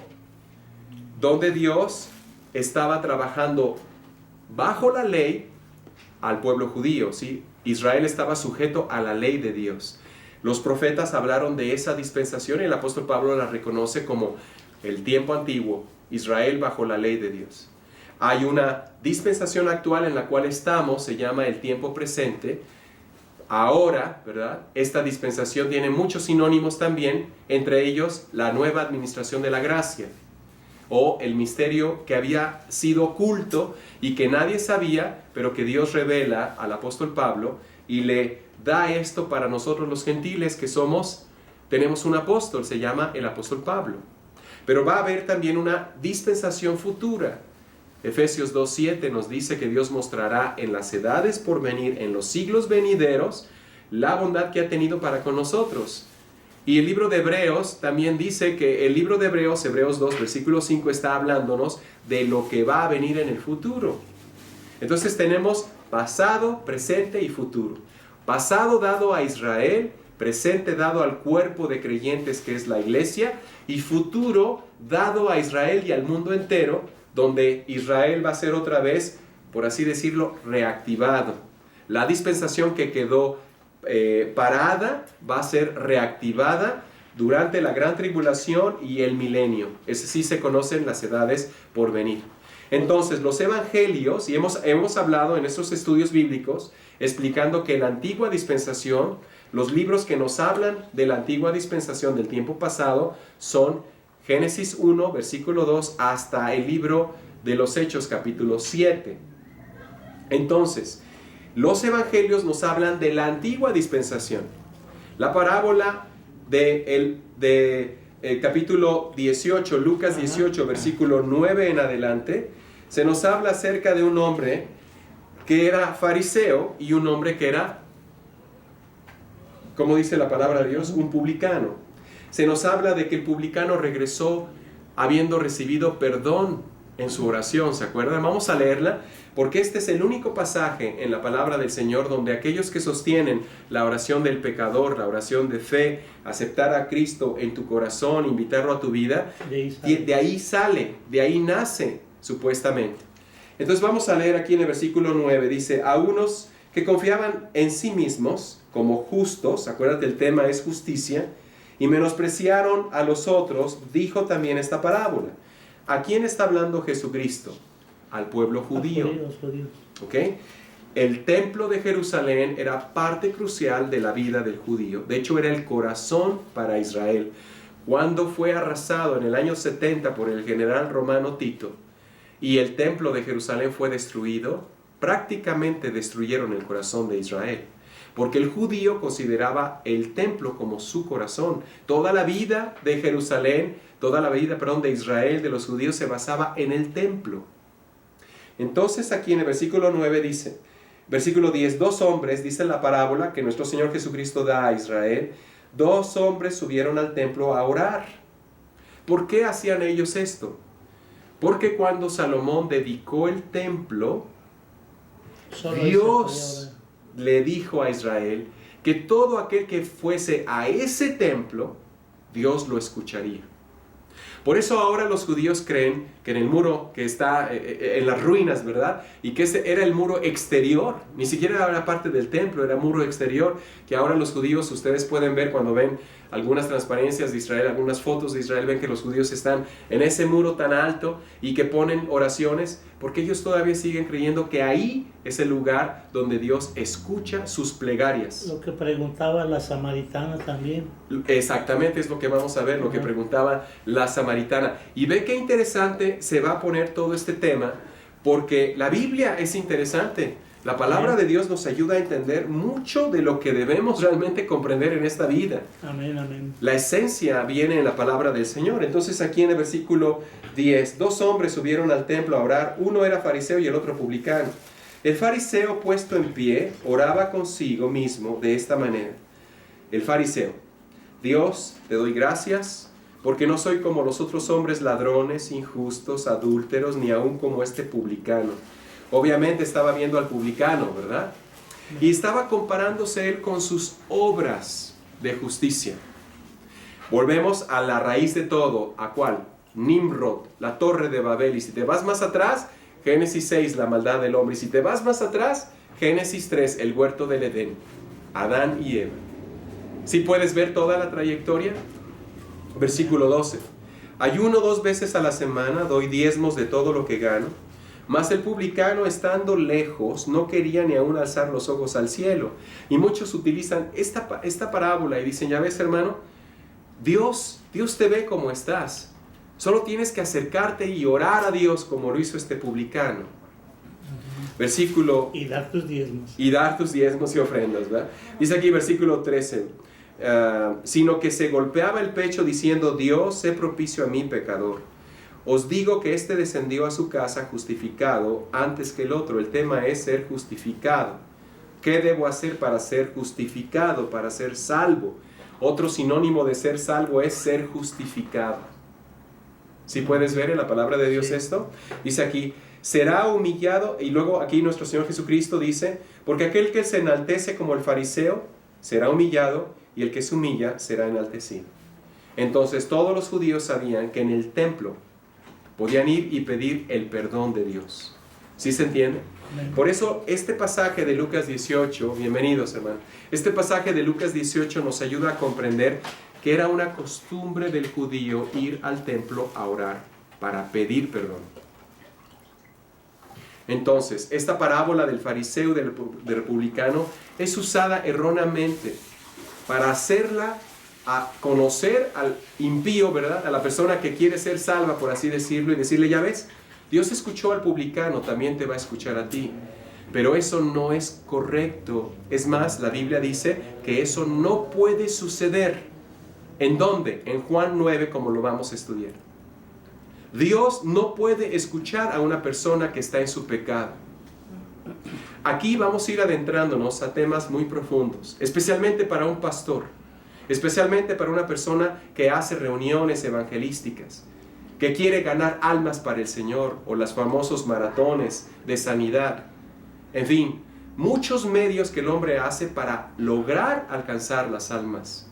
donde Dios estaba trabajando bajo la ley al pueblo judío, ¿sí? Israel estaba sujeto a la ley de Dios. Los profetas hablaron de esa dispensación y el apóstol Pablo la reconoce como el tiempo antiguo, Israel bajo la ley de Dios. Hay una dispensación actual en la cual estamos, se llama el tiempo presente. Ahora, ¿verdad? Esta dispensación tiene muchos sinónimos también, entre ellos la nueva administración de la gracia, o el misterio que había sido oculto y que nadie sabía, pero que Dios revela al apóstol Pablo y le da esto para nosotros los gentiles que tenemos un apóstol, se llama el apóstol Pablo. Pero va a haber también una dispensación futura. Efesios 2:7 nos dice que Dios mostrará en las edades por venir, en los siglos venideros, la bondad que ha tenido para con nosotros. Y el libro de Hebreos también dice que el libro de Hebreos, Hebreos 2, versículo 5, está hablándonos de lo que va a venir en el futuro. Entonces tenemos pasado, presente y futuro. Pasado dado a Israel, presente dado al cuerpo de creyentes que es la iglesia, y futuro dado a Israel y al mundo entero, donde Israel va a ser otra vez, por así decirlo, reactivado. La dispensación que quedó parada va a ser reactivada durante la gran tribulación y el milenio. Ese sí se conocen las edades por venir. Entonces, los evangelios, y hemos hablado en estos estudios bíblicos, explicando que la antigua dispensación, los libros que nos hablan de la antigua dispensación del tiempo pasado, son Génesis 1, versículo 2, hasta el libro de los Hechos, capítulo 7. Entonces, los evangelios nos hablan de la antigua dispensación. La parábola del capítulo 18, Lucas 18, versículo 9 en adelante, se nos habla acerca de un hombre que era fariseo y un hombre que era, como dice la palabra de Dios, un publicano. Se nos habla de que el publicano regresó habiendo recibido perdón en su oración, ¿se acuerdan? Vamos a leerla, porque este es el único pasaje en la palabra del Señor donde aquellos que sostienen la oración del pecador, la oración de fe, aceptar a Cristo en tu corazón, invitarlo a tu vida, de ahí sale, de ahí nace, supuestamente. Entonces vamos a leer aquí en el versículo 9, dice, a unos que confiaban en sí mismos como justos, acuérdate el tema es justicia, y menospreciaron a los otros, dijo también esta parábola. ¿A quién está hablando Jesucristo? Al pueblo judío. ¿Ok? El templo de Jerusalén era parte crucial de la vida del judío. De hecho, era el corazón para Israel. Cuando fue arrasado en el año 70 por el general romano Tito y el templo de Jerusalén fue destruido, prácticamente destruyeron el corazón de Israel. Porque el judío consideraba el templo como su corazón. Toda la vida de Jerusalén, de Israel, de los judíos, se basaba en el templo. Entonces aquí en el versículo 9 dice, versículo 10, dos hombres, dice la parábola que nuestro Señor Jesucristo da a Israel, dos hombres subieron al templo a orar. ¿Por qué hacían ellos esto? Porque cuando Salomón dedicó el templo, Dios le dijo a Israel que todo aquel que fuese a ese templo, Dios lo escucharía. Por eso ahora los judíos creen que en el muro que está en las ruinas, ¿verdad? Y que ese era el muro exterior, ni siquiera era parte del templo, era muro exterior, que ahora los judíos, ustedes pueden ver cuando ven algunas transparencias de Israel, algunas fotos de Israel, ven que los judíos están en ese muro tan alto y que ponen oraciones, porque ellos todavía siguen creyendo que ahí es el lugar donde Dios escucha sus plegarias. Lo que preguntaba la samaritana también. Exactamente, es lo que vamos a ver, lo que preguntaba la samaritana. Y ve qué interesante se va a poner todo este tema, porque la Biblia es interesante. La palabra de Dios nos ayuda a entender mucho de lo que debemos realmente comprender en esta vida. Amén, amén. La esencia viene en la palabra del Señor. Entonces aquí en el versículo 10, dos hombres subieron al templo a orar, uno era fariseo y el otro publicano. El fariseo, puesto en pie, oraba consigo mismo de esta manera. El fariseo: Dios, te doy gracias, porque no soy como los otros hombres ladrones, injustos, adúlteros, ni aun como este publicano. Obviamente estaba viendo al publicano, ¿verdad? Y estaba comparándose él con sus obras de justicia. Volvemos a la raíz de todo. ¿A cuál? Nimrod, la torre de Babel. Y si te vas más atrás, Génesis 6, la maldad del hombre. Y si te vas más atrás, Génesis 3, el huerto del Edén. Adán y Eva. ¿Sí puedes ver toda la trayectoria? Versículo 12. Ayuno 2 veces a la semana, doy diezmos de todo lo que gano. Mas el publicano, estando lejos, no quería ni aún alzar los ojos al cielo. Y muchos utilizan esta parábola y dicen, ya ves, hermano, Dios te ve como estás. Solo tienes que acercarte y orar a Dios como lo hizo este publicano. Versículo... Y dar tus diezmos. Y dar tus diezmos y ofrendas, ¿verdad? Dice aquí versículo 13. Sino que se golpeaba el pecho diciendo, Dios, sé propicio a mí, pecador. Os digo que este descendió a su casa justificado antes que el otro. El tema es ser justificado. ¿Qué debo hacer para ser justificado, para ser salvo? Otro sinónimo de ser salvo es ser justificado. ¿Sí puedes ver en la palabra de Dios esto? Dice aquí, será humillado, y luego aquí nuestro Señor Jesucristo dice, porque aquel que se enaltece como el fariseo será humillado, y el que se humilla será enaltecido. Entonces todos los judíos sabían que en el templo podían ir y pedir el perdón de Dios. ¿Sí se entiende? Por eso este pasaje de Lucas 18, bienvenidos hermanos, este pasaje de Lucas 18 nos ayuda a comprender que era una costumbre del judío ir al templo a orar para pedir perdón. Entonces, esta parábola del fariseo y del publicano es usada erróneamente para hacerla a conocer al impío, ¿verdad? A la persona que quiere ser salva, por así decirlo, y decirle, ya ves, Dios escuchó al publicano, también te va a escuchar a ti. Pero eso no es correcto. Es más, la Biblia dice que eso no puede suceder. ¿En dónde? En Juan 9, como lo vamos a estudiar. Dios no puede escuchar a una persona que está en su pecado. Aquí vamos a ir adentrándonos a temas muy profundos, especialmente para un pastor, especialmente para una persona que hace reuniones evangelísticas, que quiere ganar almas para el Señor, o los famosos maratones de sanidad. En fin, muchos medios que el hombre hace para lograr alcanzar las almas.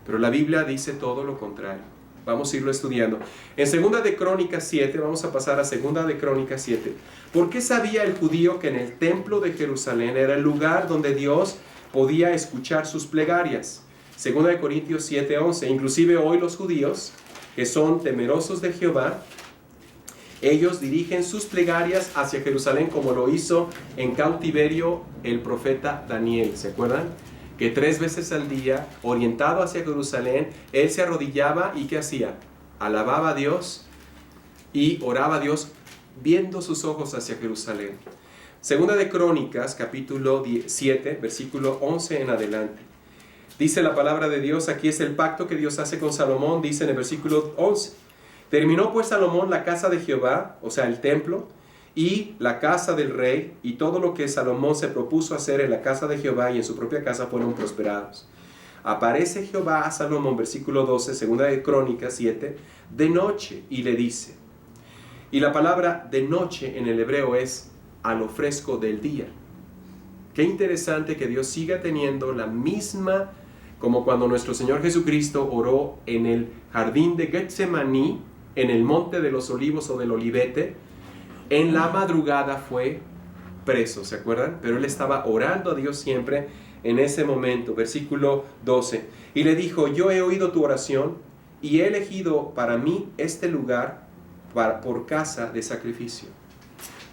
Pero la Biblia dice todo lo contrario. Vamos a irlo estudiando. En 2 de Crónicas 7, vamos a pasar a 2 de Crónicas 7. ¿Por qué sabía el judío que en el templo de Jerusalén era el lugar donde Dios podía escuchar sus plegarias? 2 de Corintios 7, 11. Inclusive hoy los judíos, que son temerosos de Jehová, ellos dirigen sus plegarias hacia Jerusalén, como lo hizo en cautiverio el profeta Daniel. ¿Se acuerdan? Que 3 veces al día, orientado hacia Jerusalén, él se arrodillaba y ¿qué hacía? Alababa a Dios y oraba a Dios viendo sus ojos hacia Jerusalén. 2 de Crónicas, capítulo 7, versículo 11 en adelante. Dice la palabra de Dios, aquí es el pacto que Dios hace con Salomón, dice en el versículo 11. Terminó pues Salomón la casa de Jehová, o sea el templo, y la casa del rey, y todo lo que Salomón se propuso hacer en la casa de Jehová y en su propia casa fueron prosperados. Aparece Jehová a Salomón, versículo 12, 2 de Crónicas 7, de noche, y le dice, y la palabra de noche en el hebreo es a lo fresco del día. Qué interesante que Dios siga teniendo la misma, como cuando nuestro Señor Jesucristo oró en el jardín de Getsemaní, en el monte de los olivos o del olivete. En la madrugada fue preso, ¿se acuerdan? Pero él estaba orando a Dios siempre en ese momento. Versículo 12. Y le dijo, yo he oído tu oración y he elegido para mí este lugar por casa de sacrificio.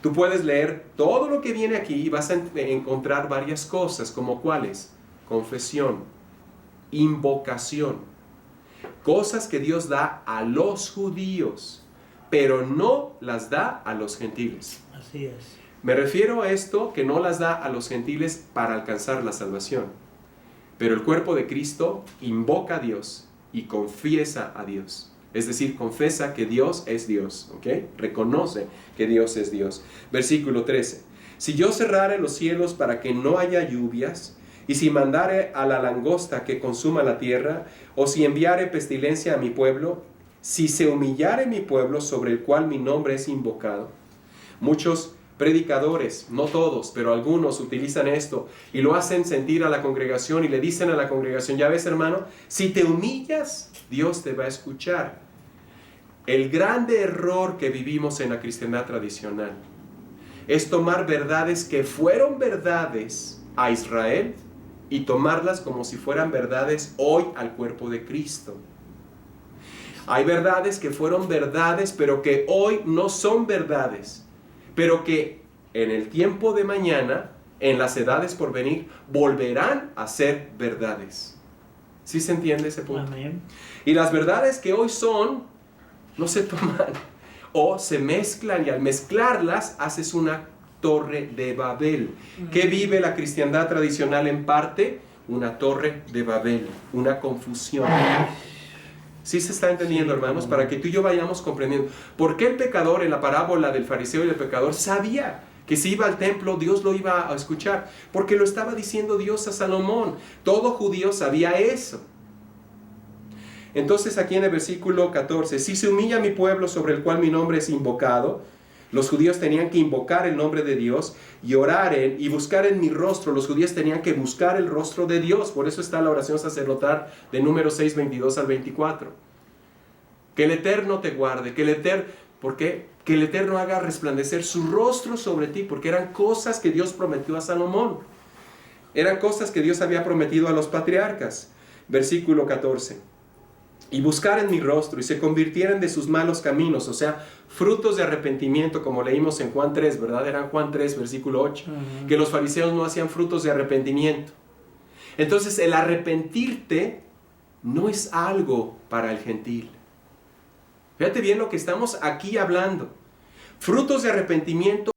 Tú puedes leer todo lo que viene aquí y vas a encontrar varias cosas, como cuáles: confesión, invocación, cosas que Dios da a los judíos, pero no las da a los gentiles. Así es. Me refiero a esto, que no las da a los gentiles para alcanzar la salvación. Pero el cuerpo de Cristo invoca a Dios y confiesa a Dios. Es decir, confiesa que Dios es Dios, ¿ok? Reconoce que Dios es Dios. Versículo 13. Si yo cerrare los cielos para que no haya lluvias, y si mandare a la langosta que consuma la tierra, o si enviare pestilencia a mi pueblo, si se humillare mi pueblo sobre el cual mi nombre es invocado. Muchos predicadores, no todos, pero algunos utilizan esto y lo hacen sentir a la congregación y le dicen a la congregación, ya ves hermano, si te humillas, Dios te va a escuchar. El grande error que vivimos en la cristiandad tradicional es tomar verdades que fueron verdades a Israel y tomarlas como si fueran verdades hoy al cuerpo de Cristo. Hay verdades que fueron verdades, pero que hoy no son verdades, pero que en el tiempo de mañana, en las edades por venir, volverán a ser verdades. ¿Sí se entiende ese punto? Amén. Y las verdades que hoy son, no se toman o se mezclan, y al mezclarlas haces una torre de Babel. ¿Qué vive la cristiandad tradicional en parte? Una torre de Babel, una confusión. ¿Sí se está entendiendo, hermanos? Para que tú y yo vayamos comprendiendo. ¿Por qué el pecador en la parábola del fariseo y el pecador sabía que si iba al templo Dios lo iba a escuchar? Porque lo estaba diciendo Dios a Salomón. Todo judío sabía eso. Entonces aquí en el versículo 14, si se humilla mi pueblo sobre el cual mi nombre es invocado, los judíos tenían que invocar el nombre de Dios y orar y buscar en mi rostro. Los judíos tenían que buscar el rostro de Dios. Por eso está la oración sacerdotal de Números 6, 22 al 24. Que el Eterno te guarde, ¿por qué? Que el Eterno haga resplandecer su rostro sobre ti, porque eran cosas que Dios prometió a Salomón. Eran cosas que Dios había prometido a los patriarcas. Versículo 14. Y buscaren mi rostro y se convirtieran de sus malos caminos, o sea, frutos de arrepentimiento, como leímos en Juan 3, ¿verdad? Eran Juan 3, versículo 8, que los fariseos no hacían frutos de arrepentimiento. Entonces, el arrepentirte no es algo para el gentil. Fíjate bien lo que estamos aquí hablando. Frutos de arrepentimiento